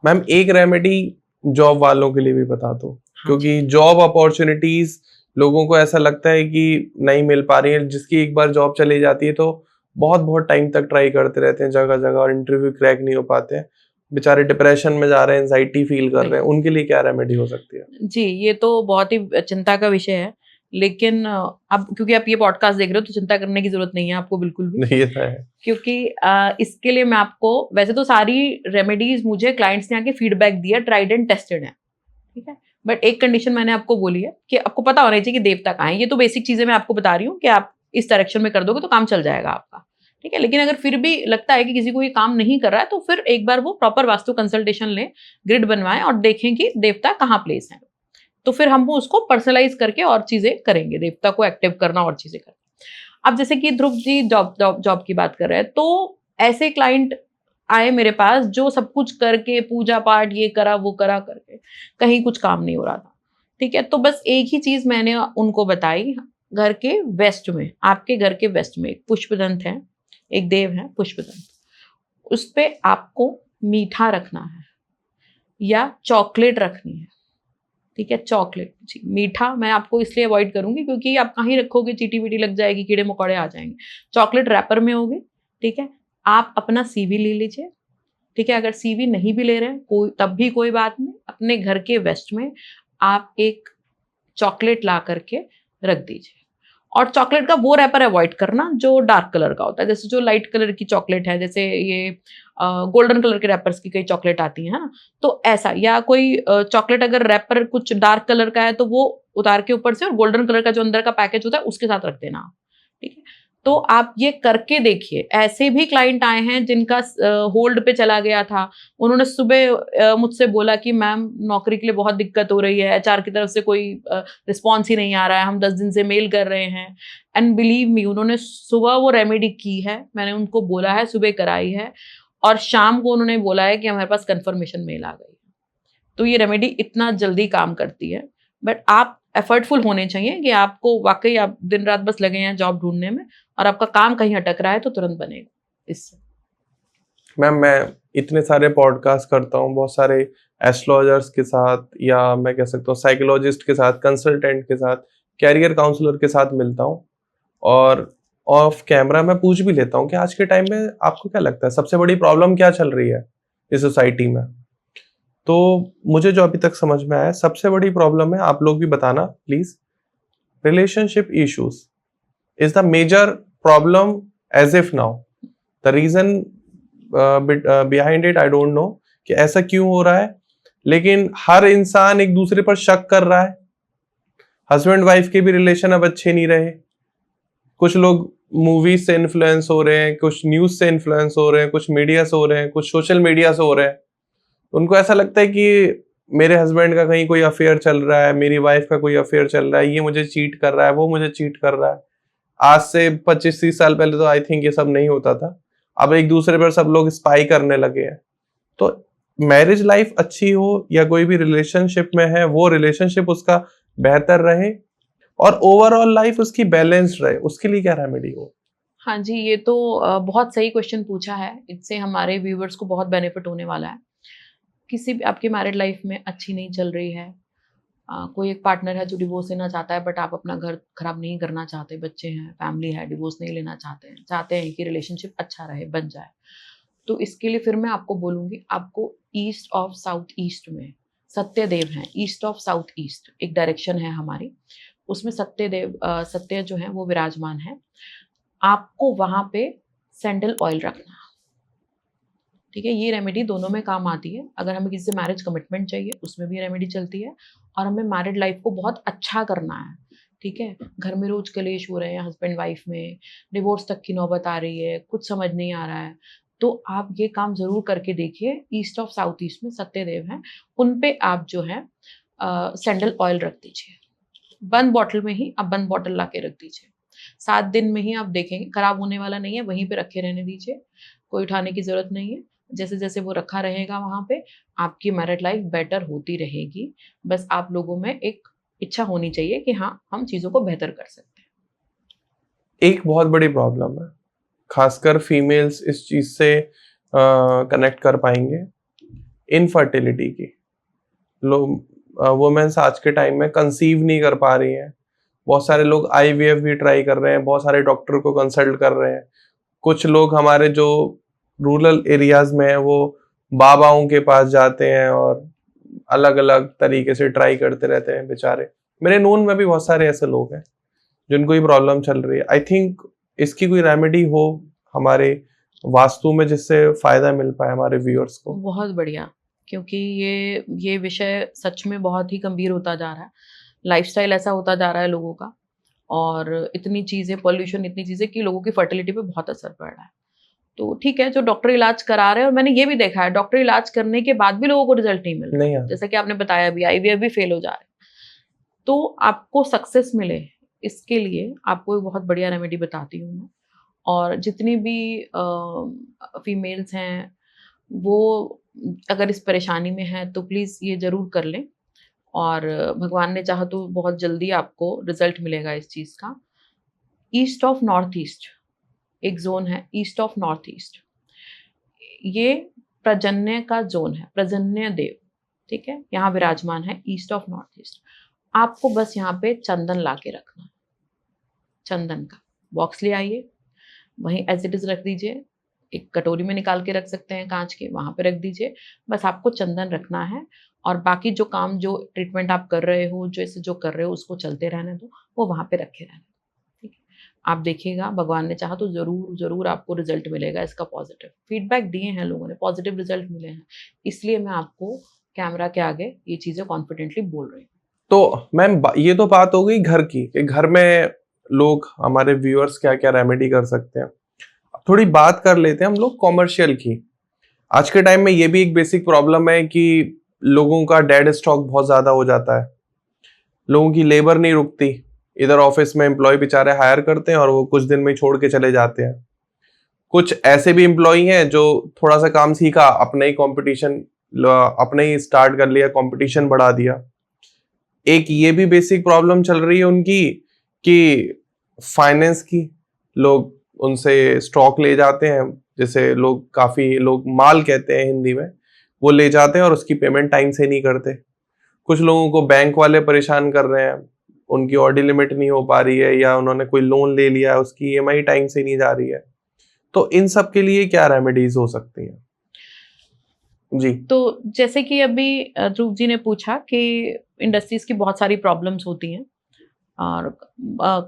मैम, एक रेमेडी जॉब वालों के लिए भी बता दो। हाँ, क्योंकि जॉब अपॉर्चुनिटीज लोगों को ऐसा लगता है कि नहीं मिल पा रही है। जिसकी एक बार जॉब चली जाती है तो बहुत बहुत टाइम तक ट्राई करते रहते हैं जगह जगह और इंटरव्यू क्रैक नहीं हो पाते हैं, बेचारे डिप्रेशन में जा रहे हैं, एंजाइटी फील कर रहे हैं, उनके लिए क्या रेमेडी हो सकती है? जी, ये तो बहुत ही चिंता का विषय है। लेकिन अब क्योंकि आप ये पॉडकास्ट देख रहे हो तो चिंता करने की ज़रूरत नहीं है आपको बिल्कुल भी। नहीं, ये तो है। क्योंकि इसके लिए मैं आपको वैसे तो सारी रेमेडीज़ मुझे क्लाइंट्स ने आके फीडबैक दिया, ट्राइड एंड टेस्टेड है, ठीक है? बट एक कंडीशन मैंने आपको बोली है कि आपको पता होना चाहिए कि देवता कहाँ है। ये तो बेसिक चीज़ें मैं आपको बता रही हूँ कि आप इस डायरेक्शन में कर दोगे तो काम चल जाएगा आपका, ठीक है? लेकिन अगर फिर भी लगता है कि किसी को ये काम नहीं कर रहा है तो फिर एक बार वो प्रॉपर वास्तु कंसल्टेशन लें, ग्रिड बनवाएँ और देखें कि देवता कहाँ प्लेस हैं। तो फिर हम वो उसको पर्सनलाइज करके और चीजें करेंगे, देवता को एक्टिव करना और चीजें करना। अब जैसे कि ध्रुव जी जॉब की बात कर रहे हैं, तो ऐसे क्लाइंट आए मेरे पास जो सब कुछ करके पूजा पाठ ये करा वो करा करके कहीं कुछ काम नहीं हो रहा था, ठीक है? तो बस एक ही चीज मैंने उनको बताई, घर के वेस्ट में, आपके घर के वेस्ट में एक पुष्पदंत है, एक देव है पुष्पदंत, उस पे आपको मीठा रखना है या चॉकलेट रखनी है, ठीक है? चॉकलेट जी, मीठा मैं आपको इसलिए अवॉइड करूंगी क्योंकि आप कहीं रखोगे चीटी वीटी लग जाएगी, कीड़े मकोड़े आ जाएंगे। चॉकलेट रैपर में होगी, ठीक है? आप अपना सीवी ले लीजिए, ठीक है? अगर सीवी नहीं भी ले रहे हैं कोई तब भी कोई बात नहीं, अपने घर के वेस्ट में आप एक चॉकलेट ला करके रख दीजिए। और चॉकलेट का वो रैपर अवॉइड करना जो डार्क कलर का होता है, जैसे जो लाइट कलर की चॉकलेट है, जैसे ये गोल्डन कलर के रैपर्स की कई चॉकलेट आती है ना, तो ऐसा, या कोई चॉकलेट अगर रैपर कुछ डार्क कलर का है तो वो उतार के ऊपर से और गोल्डन कलर का जो अंदर का पैकेज होता है उसके साथ रख देना आप, ठीक है? तो आप ये करके देखिए। ऐसे भी क्लाइंट आए हैं जिनका होल्ड पे चला गया था, उन्होंने सुबह मुझसे बोला कि मैम नौकरी के लिए बहुत दिक्कत हो रही है, एचआर की तरफ से कोई रिस्पॉन्स ही नहीं आ रहा है, हम 10 दिन से मेल कर रहे हैं। एंड बिलीव मी, उन्होंने सुबह वो रेमेडी की है, मैंने उनको बोला है, सुबह कराई है, और शाम को उन्होंने बोला है कि हमारे पास कंफर्मेशन मेल आ गई है। तो ये रेमेडी इतना जल्दी काम करती है, बट आप एफर्टफुल होने चाहिए कि आपको वाकई आप दिन रात बस लगे हैं जॉब ढूंढने में और आपका काम कहीं अटक रहा है तो तुरंत बनेगा इससे। मैम, मैं इतने सारे पॉडकास्ट करता हूँ, बहुत सारे एस्ट्रोलॉजर्स के साथ, या मैं कह सकता हूँ साइकोलॉजिस्ट के साथ, कंसल्टेंट के साथ, कैरियर काउंसलर के साथ मिलता हूँ, और ऑफ कैमरा मैं पूछ भी लेता हूँ कि आज के टाइम में आपको क्या लगता है सबसे बड़ी प्रॉब्लम क्या चल रही है इस सोसाइटी में। तो मुझे जो अभी तक समझ में आया, सबसे बड़ी प्रॉब्लम है, आप लोग भी बताना please, relationship issues is the major problem as if now. The reason behind it I don't know कि ऐसा क्यों हो रहा है, लेकिन हर इंसान एक दूसरे पर शक कर रहा है। हस्बैंड वाइफ के भी रिलेशन अब अच्छे नहीं रहे, कुछ लोग मूवीज से इन्फ्लुएंस हो रहे हैं, कुछ न्यूज से इन्फ्लुएंस हो रहे हैं, कुछ मीडिया से हो रहे हैं, कुछ सोशल मीडिया से हो रहे हैं। उनको ऐसा लगता है कि मेरे हस्बैंड का कहीं कोई अफेयर चल रहा है, मेरी वाइफ का कोई अफेयर चल रहा है, ये मुझे चीट कर रहा है, वो मुझे चीट कर रहा है। आज से 25-30 साल पहले तो आई थिंक ये सब नहीं होता था। अब एक दूसरे पर सब लोग स्पाई करने लगे हैं। तो मैरिज लाइफ अच्छी हो या कोई भी रिलेशनशिप में है, वो रिलेशनशिप उसका बेहतर रहे और ओवरऑल लाइफ उसकी बैलेंस्ड रहे, उसके लिए क्या रेमेडी हो? हाँ जी, ये तो बहुत सही क्वेश्चन पूछा है। इससे हमारे व्यूवर्स को बहुत बेनिफिट होने वाला है। किसी भी आपकी मैरिड लाइफ में अच्छी नहीं चल रही है, कोई एक पार्टनर है जो डिवोर्स लेना चाहता है, बट आप अपना घर खराब नहीं करना चाहते, बच्चे हैं, फैमिली है, डिवोर्स नहीं लेना चाहते हैं कि रिलेशनशिप अच्छा रहे, बन जाए। तो इसके लिए फिर मैं आपको बोलूँगी, आपको ईस्ट ऑफ साउथ ईस्ट में सत्यदेव हैं, ईस्ट ऑफ साउथ ईस्ट एक डायरेक्शन है हमारी, उसमें सत्य जो है वो विराजमान है। आपको वहाँ पे सैंडल ऑयल रखना, ठीक है? ये रेमेडी दोनों में काम आती है। अगर हमें किसी से मैरिज कमिटमेंट चाहिए उसमें भी ये रेमेडी चलती है, और हमें मैरिड लाइफ को बहुत अच्छा करना है, ठीक है? घर में रोज कलेश हो रहे हैं हस्बैंड वाइफ में, डिवोर्स तक की नौबत आ रही है, कुछ समझ नहीं आ रहा है, तो आप ये काम जरूर करके देखिए। ईस्ट ऑफ साउथ ईस्ट में सत्यदेव हैं, उन पे आप जो है सैंडल ऑयल रख दीजिए। बंद बॉटल में ही आप बंद बॉटल ला के रख दीजिए। 7 दिन में ही आप देखेंगे, खराब होने वाला नहीं है, वहीं पे रखे रहने दीजिए, कोई उठाने की जरूरत नहीं है। जैसे जैसे वो रखा रहेगा वहां पे, आपकी मैरिड लाइफ बेटर होती रहेगी। बस आप लोगों में एक इच्छा होनी चाहिए कि हाँ, हम चीजों को बेहतर कर सकते हैं। एक बहुत बड़ी प्रॉब्लम है, खासकर फीमेल्स इस चीज से कनेक्ट कर पाएंगे, इनफर्टिलिटी की। लोग वुमेन्स आज के टाइम में कंसीव नहीं कर पा रही हैं। बहुत सारे लोग आईवीएफ भी ट्राई कर रहे हैं, बहुत सारे डॉक्टर को कंसल्ट कर रहे हैं, कुछ लोग हमारे जो रूरल एरियाज में है वो बाबाओं के पास जाते हैं और अलग अलग तरीके से ट्राई करते रहते हैं बेचारे। मेरे नोन में भी बहुत सारे ऐसे लोग हैं जिनको ये प्रॉब्लम चल रही है। आई थिंक इसकी कोई रेमेडी हो हमारे वास्तु में जिससे फायदा मिल पाए हमारे व्यूअर्स को। बहुत बढ़िया, क्योंकि ये विषय सच में बहुत ही गंभीर होता जा रहा है। लाइफस्टाइल ऐसा होता जा रहा है लोगों का, और इतनी चीज़ें, पॉल्यूशन, इतनी चीज़ें कि लोगों की फर्टिलिटी पे बहुत असर पड़ रहा है। तो ठीक है, जो डॉक्टर इलाज करा रहे हैं, और मैंने ये भी देखा है डॉक्टर इलाज करने के बाद भी लोगों को रिजल्ट नहीं मिल रहा है। जैसा कि आपने बताया भी, IVF भी फेल हो जा रहे हैं। तो आपको सक्सेस मिले, इसके लिए आपको एक बहुत बढ़िया रेमेडी बताती हूँ मैं। और जितनी भी फीमेल्स हैं वो अगर इस परेशानी में हैं तो प्लीज़ ये ज़रूर कर लें, और भगवान ने चाहा तो बहुत जल्दी आपको रिजल्ट मिलेगा इस चीज़ का। ईस्ट ऑफ नॉर्थ ईस्ट एक जोन है, ईस्ट ऑफ नॉर्थ ईस्ट, ये प्रजन्य का जोन है, प्रजन्य देव, ठीक है, यहाँ विराजमान है ईस्ट ऑफ नॉर्थ ईस्ट। आपको बस यहाँ पे चंदन ला के रखना है, चंदन का बॉक्स ले आइए, वहीं एज इट इज रख दीजिए, एक कटोरी में निकाल के रख सकते हैं कांच के, वहां पे रख दीजिए। बस आपको चंदन रखना है, और बाकी जो काम, जो ट्रीटमेंट आप कर रहे हो, जैसे जो कर रहे हो, उसको चलते रहने दो, वो वहां पे रखे रहने दो, ठीक है। आप देखिएगा, भगवान ने चाहा तो जरूर जरूर आपको रिजल्ट मिलेगा इसका। पॉजिटिव फीडबैक दिए हैं लोगों ने, पॉजिटिव रिजल्ट मिले हैं, इसलिए मैं आपको कैमरा के आगे ये चीजें कॉन्फिडेंटली बोल रही हूँ। तो मैम ये तो बात हो गई घर की, कि घर में लोग, हमारे व्यूअर्स क्या क्या रेमेडी कर सकते हैं। थोड़ी बात कर लेते हैं हम लोग कॉमर्शियल की। आज के टाइम में ये भी एक बेसिक प्रॉब्लम है कि लोगों का डेड स्टॉक बहुत ज्यादा हो जाता है, लोगों की लेबर नहीं रुकती। इधर ऑफिस में एम्प्लॉय बेचारे हायर करते हैं और वो कुछ दिन में ही छोड़ के चले जाते हैं। कुछ ऐसे भी एम्प्लॉय हैं जो थोड़ा सा काम सीखा, अपने ही कंपटीशन, अपने ही स्टार्ट कर लिया, कंपटीशन बढ़ा दिया। एक ये भी बेसिक प्रॉब्लम चल रही है उनकी कि फाइनेंस की, लोग उनसे स्टॉक ले जाते हैं, जैसे लोग, काफी लोग माल कहते हैं हिंदी में, वो ले जाते हैं और उसकी पेमेंट टाइम से नहीं करते। कुछ लोगों को बैंक वाले परेशान कर रहे हैं, उनकी ऑडी लिमिट नहीं हो पा रही है, या उन्होंने कोई लोन ले लिया है, उसकी EMI टाइम से नहीं जा रही है। तो इन सब के लिए क्या रेमेडीज हो सकती हैं? जी। तो जैसे कि अभी ध्रुव जी ने पूछा कि इंडस्ट्रीज की बहुत सारी प्रॉब्लम्स होती हैं, और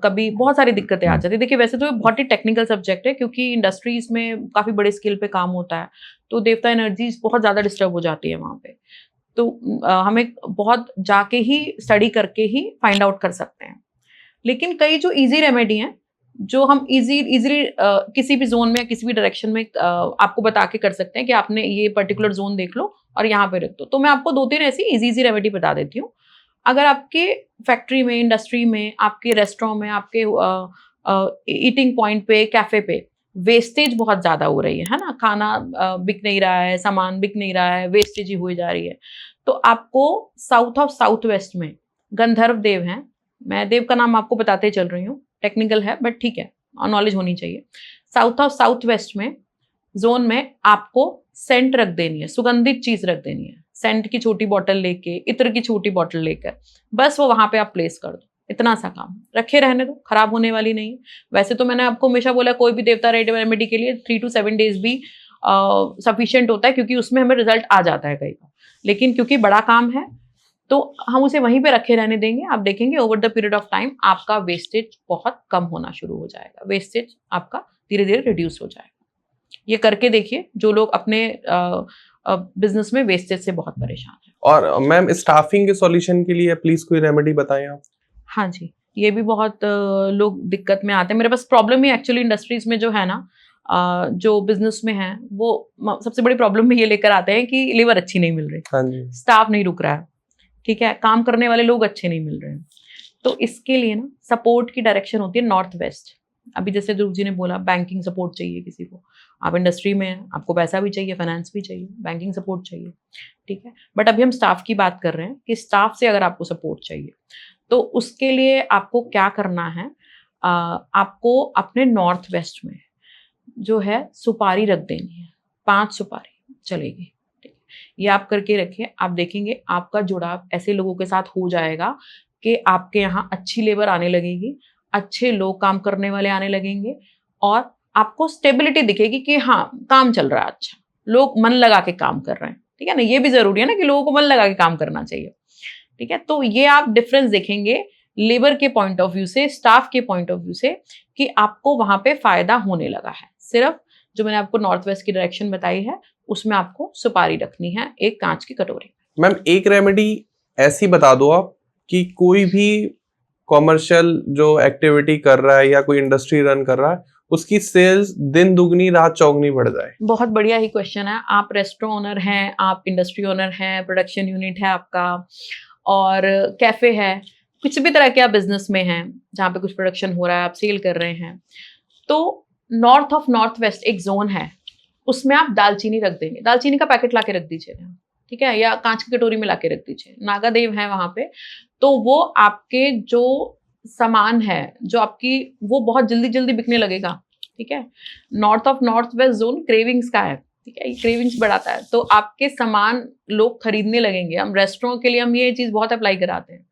कभी बहुत सारी दिक्कतें आ जाती है। देखिए, वैसे तो ये बहुत ही टेक्निकल सब्जेक्ट है, क्योंकि इंडस्ट्रीज में काफ़ी बड़े स्केल पे काम होता है, तो देवता एनर्जीज बहुत ज़्यादा डिस्टर्ब हो जाती है वहाँ पे। तो हमें बहुत जाके ही स्टडी करके ही फाइंड आउट कर सकते हैं। लेकिन कई जो इजी रेमेडी हैं, जो हम इजीली किसी भी जोन में, किसी भी डायरेक्शन में आपको बता के कर सकते हैं कि आपने ये पर्टिकुलर जोन देख लो और यहाँ पे रख दो। तो मैं आपको 2-3 ऐसी इजी रेमेडी बता देती हूँ। अगर आपके फैक्ट्री में, इंडस्ट्री में, आपके रेस्टोरेंट में, आपके ईटिंग पॉइंट पे, कैफे पे वेस्टेज बहुत ज्यादा हो रही है ना, खाना बिक नहीं रहा है, सामान बिक नहीं रहा है, वेस्टेज ही हुई जा रही है, तो आपको साउथ ऑफ साउथ वेस्ट में गंधर्व देव हैं, मैं देव का नाम आपको बताते चल रही हूँ, टेक्निकल है बट ठीक है, नॉलेज होनी चाहिए। साउथ ऑफ साउथ वेस्ट में जोन में आपको सेंट रख देनी है, सुगंधित चीज रख देनी है, सेंट की छोटी बॉटल लेके, इत्र की छोटी बॉटल लेकर, बस वो वहां पे आप प्लेस कर दो। इतना सा काम रखे रहने दो, खराब होने वाली नहीं। वैसे तो मैंने आपको हमेशा बोला, कोई भी देवता रेमेडी के लिए 3 to 7 डेज भी सफिशिएंट होता है, क्योंकि उसमें हमें रिजल्ट आ जाता है कई बार। लेकिन क्योंकि बड़ा काम है तो हम उसे वहीं पे रखे रहने देंगे। आप देखेंगे over the period of time आपका वेस्टेज बहुत कम होना शुरू हो जाएगा, वेस्टेज आपका धीरे धीरे रिड्यूस हो जाएगा। ये करके देखिए, जो लोग अपने बिजनेस में वेस्टेज से बहुत परेशान है। और मैम, स्टाफिंग के सॉल्यूशन के लिए प्लीज कोई रेमेडी बताएं आप। हाँ जी, ये भी बहुत लोग दिक्कत में आते हैं। मेरे पास प्रॉब्लम ही एक्चुअली इंडस्ट्रीज में जो है ना, जो बिजनेस में है, वो सबसे बड़ी प्रॉब्लम में ये लेकर आते हैं कि लेबर अच्छी नहीं मिल रही, हाँ जी, स्टाफ नहीं रुक रहा है, ठीक है, काम करने वाले लोग अच्छे नहीं मिल रहे हैं। तो इसके लिए ना सपोर्ट की डायरेक्शन होती है नॉर्थ वेस्ट। अभी जैसे ध्रुव जी ने बोला, बैंकिंग सपोर्ट चाहिए किसी को, आप इंडस्ट्री में हैं, आपको पैसा भी चाहिए, फाइनेंस भी चाहिए, बैंकिंग सपोर्ट चाहिए, ठीक है। बट अभी हम स्टाफ की बात कर रहे हैं कि स्टाफ से अगर आपको सपोर्ट चाहिए तो उसके लिए आपको क्या करना है, आपको अपने नॉर्थ वेस्ट में जो है सुपारी रख देनी है, 5 सुपारी चलेगी, ठीक है। ये आप करके रखिए, आप देखेंगे आपका जुड़ाव ऐसे लोगों के साथ हो जाएगा कि आपके यहाँ अच्छी लेबर आने लगेगी, अच्छे लोग काम करने वाले आने लगेंगे, और आपको स्टेबिलिटी दिखेगी कि हाँ काम चल रहा है, अच्छा लोग मन लगा के काम कर रहे हैं, ठीक है ना। ये भी जरूरी है ना कि लोगों को मन लगा के काम करना चाहिए, ठीक है। तो ये आप डिफरेंस देखेंगे लेबर के पॉइंट ऑफ व्यू से, स्टाफ के पॉइंट ऑफ व्यू से, कि आपको वहां पे फायदा होने लगा है। सिर्फ जो मैंने आपको नॉर्थ वेस्ट की डायरेक्शन बताई है उसमें आपको सुपारी रखनी है एक कांच की कटोरी। मैम एक रेमेडी ऐसी बता दो आप कि कोई भी कॉमर्शियल जो एक्टिविटी कर रहा है या कोई इंडस्ट्री रन कर रहा है उसकी सेल्स दिन दुगनी रात चौगनी बढ़ जाए। बहुत बढ़िया ही क्वेश्चन है। आप रेस्टोरेंट ओनर हैं, आप इंडस्ट्री ओनर हैं, प्रोडक्शन यूनिट है आपका और कैफे है, कुछ भी तरह के आप बिजनेस में हैं जहाँ पे कुछ प्रोडक्शन हो रहा है, आप सेल कर रहे हैं, तो नॉर्थ ऑफ नॉर्थ वेस्ट एक जोन है, उसमें आप दालचीनी रख देंगे, दालचीनी का पैकेट ला के रख दीजिए, ठीक है, या कांच की कटोरी में ला के रख दीजिए। नागादेव है वहां पे, तो वो आपके जो सामान है जो आपकी, वो बहुत जल्दी जल्दी बिकने लगेगा, ठीक है। North of north west zone cravings का है, ठीक है, ये क्रेविंग्स बढ़ाता है, तो आपके सामान लोग खरीदने लगेंगे। हम रेस्टोरेंट के लिए हम ये चीज बहुत अप्लाई कराते हैं,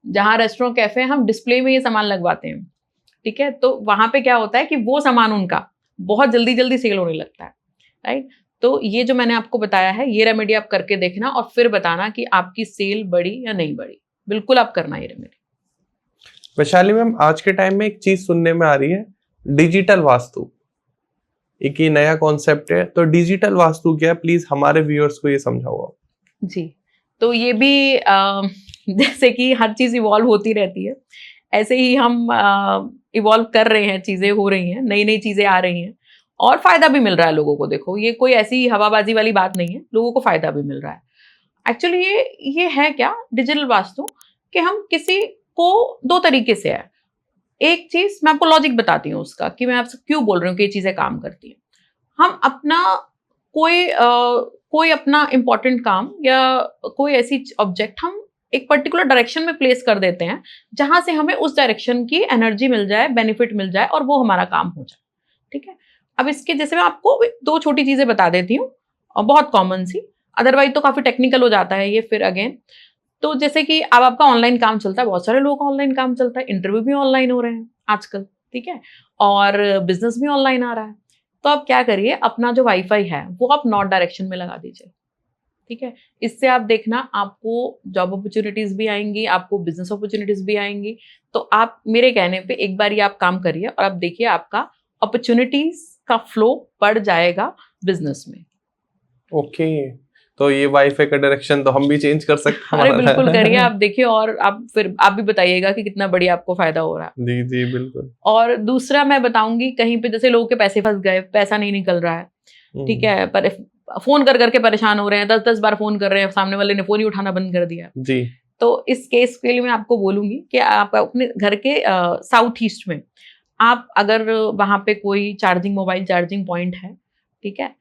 जहाँ रेस्टोरेंट कैफे हम डिस्प्ले में ये सामान लगवाते हैं, ठीक है। तो वहां पे क्या होता है कि वो सामान उनका बहुत जल्दी जल्दी सेल होने लगता है, राइट। तो ये जो मैंने आपको बताया है ये रेमेडी आप करके देखना और फिर बताना कि आपकी सेल बढ़ी या नहीं बढ़ी। बिल्कुल आप करना ये रेमेडी। वैशाली मैम आज के टाइम में एक चीज सुनने में आ रही है, डिजिटल वास्तु, एक ये नया कॉन्सेप्ट है, तो डिजिटल वास्तु क्या है, प्लीज हमारे व्यूअर्स को ये समझाओ आप। जी, तो ये भी जैसे कि हर चीज इवॉल्व होती रहती है, ऐसे ही हम इवॉल्व कर रहे हैं, चीजें हो रही हैं, नई नई चीजें आ रही हैं और फायदा भी मिल रहा है लोगों को। देखो ये कोई ऐसी हवाबाजी वाली बात नहीं है, लोगों को फायदा भी मिल रहा है। एक्चुअली ये है क्या डिजिटल वास्तु, कि हम किसी को दो तरीके से है। एक चीज मैं आपको लॉजिक बताती हूँ उसका, कि मैं आपसे क्यों बोल रही हूँ कि ये चीजें काम करती हैं। हम अपना कोई अपना इंपॉर्टेंट काम या कोई ऐसी ऑब्जेक्ट हम एक पर्टिकुलर डायरेक्शन में प्लेस कर देते हैं जहां से हमें उस डायरेक्शन की एनर्जी मिल जाए, बेनिफिट मिल जाए और वो हमारा काम हो जाए, ठीक है। अब इसके जैसे मैं आपको दो छोटी चीजें बता देती हूँ और बहुत कॉमन सी, अदरवाइज तो काफी टेक्निकल हो जाता है ये फिर अगेन। तो जैसे कि अब आपका ऑनलाइन काम चलता है, बहुत सारे लोगों का ऑनलाइन काम चलता है, इंटरव्यू भी ऑनलाइन हो रहे हैं आजकल, ठीक है, और बिजनेस भी ऑनलाइन आ रहा है। तो आप क्या करिए, अपना जो वाईफाई है वो आप नॉर्थ डायरेक्शन में लगा दीजिए, ठीक है। इससे आप देखना आपको जॉब अपॉर्चुनिटीज भी आएंगी, आपको बिजनेस अपॉर्चुनिटीज भी आएंगी। तो आप मेरे कहने पे एक बार ये आप काम करिए और आप देखिए आपका अपॉर्चुनिटीज का फ्लो बढ़ जाएगा बिजनेस में। ओके, तो ये वाईफाई का डायरेक्शन तो हम भी चेंज कर सकते हैं। अरे बिल्कुल करिए, आप देखिए और आप फिर आप भी बताइएगा कि कितना बढ़िया आपको फायदा हो रहा है। जी जी बिल्कुल। और दूसरा मैं बताऊंगी, कहीं पे जैसे लोगों के पैसे फंस गए, पैसा नहीं निकल रहा है, ठीक है, पर फोन कर करके परेशान हो रहे हैं, 10-10 बार फोन कर रहे हैं, सामने वाले ने फोन ही उठाना बंद कर दिया जी। तो इस केस के लिए मैं आपको बोलूंगी कि आप अपने घर के साउथ ईस्ट में आप अगर वहां पे कोई मोबाइल चार्जिंग पॉइंट है, ठीक है,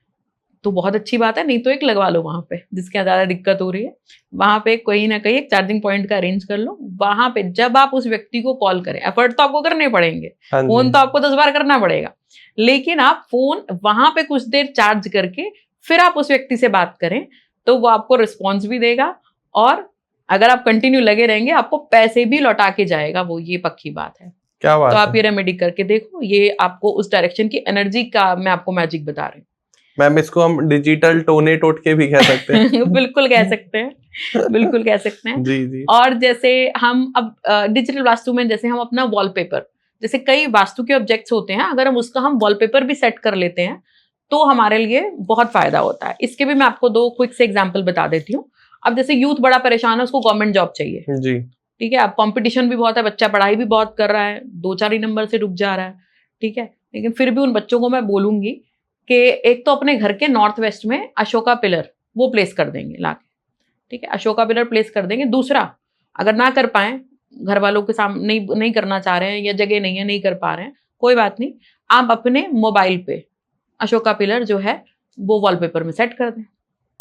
तो बहुत अच्छी बात है, नहीं तो एक लगवा लो वहां पे, जिसके ज्यादा दिक्कत हो रही है वहां पे कहीं ना कहीं एक चार्जिंग पॉइंट का अरेंज कर लो। वहां पे जब आप उस व्यक्ति को कॉल करें, एफर्ट तो आपको करने पड़ेंगे, फोन तो आपको 10 बार करना पड़ेगा, लेकिन आप फोन वहां पे कुछ देर चार्ज करके फिर आप उस व्यक्ति से बात करें तो वो आपको रिस्पॉन्स भी देगा और अगर आप कंटिन्यू लगे रहेंगे आपको पैसे भी लौटा के जाएगा वो, ये पक्की बात है। क्या बात तो आप है? ये रेमेडी करके देखो, ये आपको उस डायरेक्शन की एनर्जी का मैं आपको मैजिक बता रही हूँ। मैम इसको हम डिजिटल टोने टोटके भी कह सकते हैं। बिल्कुल कह सकते हैं, बिल्कुल कह सकते हैं। जी जी। और जैसे हम अब डिजिटल वास्तु में जैसे हम अपना वॉलपेपर, जैसे कई वास्तु के ऑब्जेक्ट्स होते हैं, अगर हम उसका हम वॉलपेपर भी सेट कर लेते हैं तो हमारे लिए बहुत फायदा होता है। इसके भी मैं आपको दो क्विक से एग्जांपल बता देती हूँ। अब जैसे यूथ बड़ा परेशान है, उसको गवर्नमेंट जॉब चाहिए जी, ठीक है, अब कंपटीशन भी बहुत है, बच्चा पढ़ाई भी बहुत कर रहा है, 2-4 ही नंबर से रुक जा रहा है, ठीक है, लेकिन फिर भी उन बच्चों को मैं बोलूंगी कि एक तो अपने घर के नॉर्थ वेस्ट में अशोका पिलर वो प्लेस कर देंगे लाके, ठीक है, अशोका पिलर प्लेस कर देंगे। दूसरा, अगर ना कर पाए, घर वालों के सामने नहीं करना चाह रहे हैं या जगह नहीं है, नहीं कर पा रहे हैं, कोई बात नहीं, आप अपने मोबाइल पे अशोका पिलर जो है वो वॉलपेपर में सेट कर दें,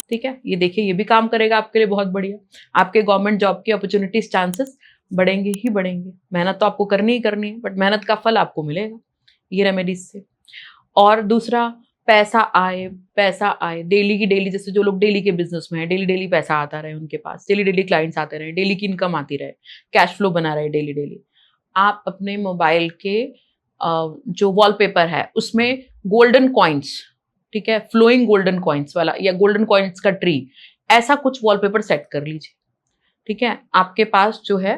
ठीक है। ये देखिए ये भी काम करेगा आपके लिए बहुत बढ़िया, आपके गवर्नमेंट जॉब की अपॉर्चुनिटीज चांसेस बढ़ेंगे ही बढ़ेंगे। मेहनत तो आपको करनी ही करनी है, बट मेहनत का फल आपको मिलेगा ये रेमेडीज से। और दूसरा, पैसा आए डेली की डेली, जैसे जो लोग डेली के बिजनेस में है, डेली डेली पैसा आता रहे उनके पास, डेली डेली क्लाइंट्स आते रहे, डेली की इनकम आती रहे, कैश फ्लो बना रहे डेली डेली। आप अपने मोबाइल के जो वॉलपेपर है उसमें गोल्डन कॉइन्स, ठीक है, फ्लोइंग गोल्डन कॉइन्स वाला या गोल्डन कॉइन्स का ट्री, ऐसा कुछ वॉलपेपर सेट कर लीजिए, ठीक है। आपके पास जो है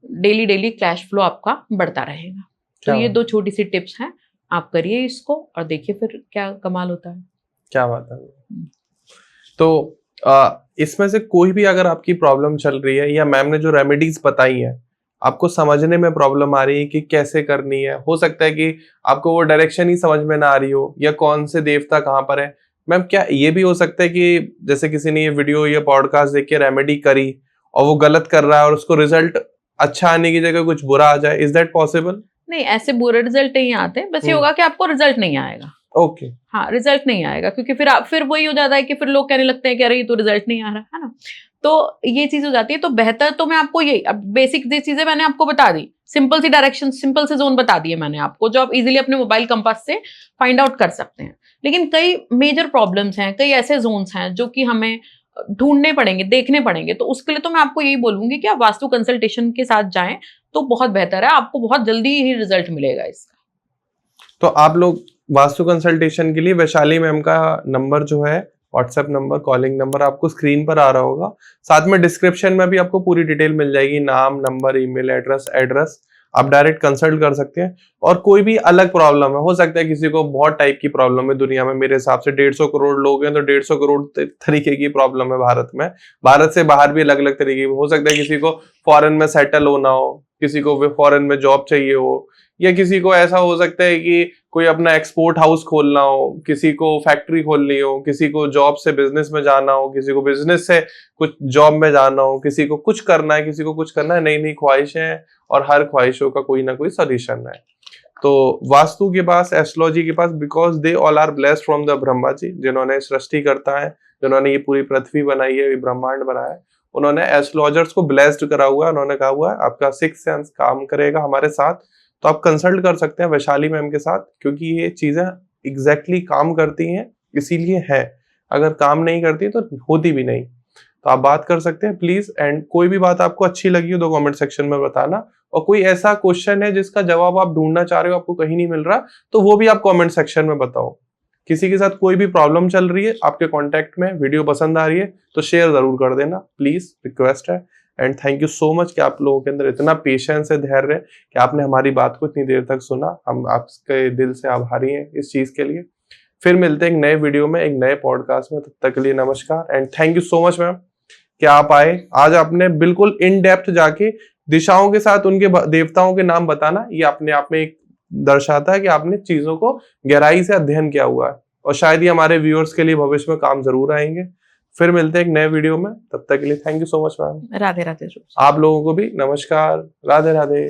डेली डेली कैश फ्लो आपका बढ़ता रहेगा। तो ये 2 छोटी सी टिप्स हैं, आप करिए इसको और देखिए फिर क्या कमाल होता है। क्या बात है। तो इसमें से कोई भी अगर आपकी प्रॉब्लम चल रही है या मैम ने जो रेमेडीज बताई है आपको समझने में प्रॉब्लम आ रही है कि कैसे करनी है, हो सकता है कि आपको वो डायरेक्शन ही समझ में ना आ रही हो या कौन से देवता कहाँ पर है, मैम क्या ये भी हो सकता है कि जैसे किसी ने ये वीडियो या पॉडकास्ट देख के रेमेडी करी और वो गलत कर रहा है और उसको रिजल्ट अच्छा आने की जगह कुछ बुरा आ जाए, इज दैट पॉसिबल? नहीं, ऐसे बुरे रिजल्ट नहीं आते, बस ये होगा कि आपको रिजल्ट नहीं आएगा। ओके। हाँ, रिजल्ट नहीं आएगा क्योंकि फिर वही हो जाता है कि फिर लोग कहने लगते हैं कि अरे ये तो रिजल्ट नहीं आ रहा है ना, तो ये चीज हो जाती है। तो बेहतर तो मैं आपको यही, अब बेसिक जो चीजें मैंने आपको बता दी, सिंपल सी डायरेक्शन, सिंपल से जोन बता दिए मैंने आपको, जो आप इजीली अपने मोबाइल कंपास से फाइंड आउट कर सकते हैं। लेकिन कई मेजर प्रॉब्लम्स हैं, कई ऐसे जोन्स हैं जो कि हमें ढूंढने पड़ेंगे, देखने पड़ेंगे। तो उसके लिए तो मैं आपको यही बोलूंगी कि आप वास्तु कंसल्टेशन के साथ जाएं तो बहुत बेहतर है, आपको बहुत जल्दी ही रिजल्ट मिलेगा इसका। तो आप लोग वास्तु कंसल्टेशन के लिए वैशाली मैम का नंबर जो है, व्हाट्सएप नंबर, कॉलिंग नंबर आपको स्क्रीन पर आ रहा होगा, साथ में डिस्क्रिप्शन में भी आपको पूरी डिटेल मिल जाएगी, नाम, नंबर, ईमेल एड्रेस, आप डायरेक्ट कंसल्ट कर सकते हैं। और कोई भी अलग प्रॉब्लम है, हो सकता है किसी को बहुत टाइप की प्रॉब्लम है दुनिया में, मेरे हिसाब से 150 करोड़ लोग हैं तो 150 करोड़ तरीके की प्रॉब्लम है भारत में, भारत से बाहर भी अलग अलग तरीके की। हो सकता है किसी को फॉरेन में सेटल होना हो, किसी को फॉरेन में जॉब चाहिए हो, या किसी को ऐसा हो सकता है कि कोई अपना एक्सपोर्ट हाउस खोलना हो, किसी को फैक्ट्री खोलनी हो, किसी को जॉब से बिजनेस में जाना हो, किसी को बिजनेस से कुछ जॉब में जाना हो, किसी को कुछ करना है, किसी को कुछ करना है, नई नई ख्वाहिशें हैं और हर ख्वाहिशों का कोई ना कोई सोल्यूशन है। तो वास्तु के पास, एस्ट्रोलॉजी के पास, because they all are blessed from the Brahma ji, जिन्होंने सृष्टि करता है, जिन्होंने ये पूरी पृथ्वी बनाई है, ये ब्रह्मांड बनाया है, उन्होंने एस्ट्रोलॉजर्स को ब्लेस्ड करा हुआ है। उन्होंने कहा हुआ है आपका सिक्स्थ सेंस काम करेगा हमारे साथ, तो आप कंसल्ट कर सकते हैं वैशाली मैम के साथ, क्योंकि ये चीजें एग्जैक्टली काम करती हैं, इसीलिए है। अगर काम नहीं करती तो होती भी नहीं। तो आप बात कर सकते हैं प्लीज। एंड कोई भी बात आपको अच्छी लगी हो तो कमेंट सेक्शन में बताना, और कोई ऐसा क्वेश्चन है जिसका जवाब आप ढूंढना चाह रहे हो, आपको कहीं नहीं मिल रहा, तो वो भी आप कमेंट सेक्शन में बताओ। किसी के साथ कोई भी प्रॉब्लम चल रही है आपके कॉन्टेक्ट में, वीडियो पसंद आ रही है तो शेयर जरूर कर देना, प्लीज, रिक्वेस्ट है। And thank you so much कि आप लोगों के अंदर इतना पेशेंस है, धैर्य है कि आपने हमारी बात को इतनी देर तक सुना। हम आपके दिल से आभारी हैं इस चीज के लिए। फिर मिलते हैं एक नए वीडियो में, एक नए पॉडकास्ट में, तब तक के लिए नमस्कार and thank you so much ma'am कि आप आए। आज आपने बिल्कुल इन डेप्थ जाके दिशाओं के साथ उनके देवताओं के नाम बताना, ये अपने आप में एक दर्शाता है कि आपने चीजों को गहराई से अध्ययन किया हुआ है, और शायद ये हमारे व्यूअर्स के लिए भविष्य में काम जरूर आएंगे। फिर मिलते हैं एक नए वीडियो में, तब तक के लिए thank you so much ma'am. Radhe Radhe. आप लोगों को भी नमस्कार, राधे राधे।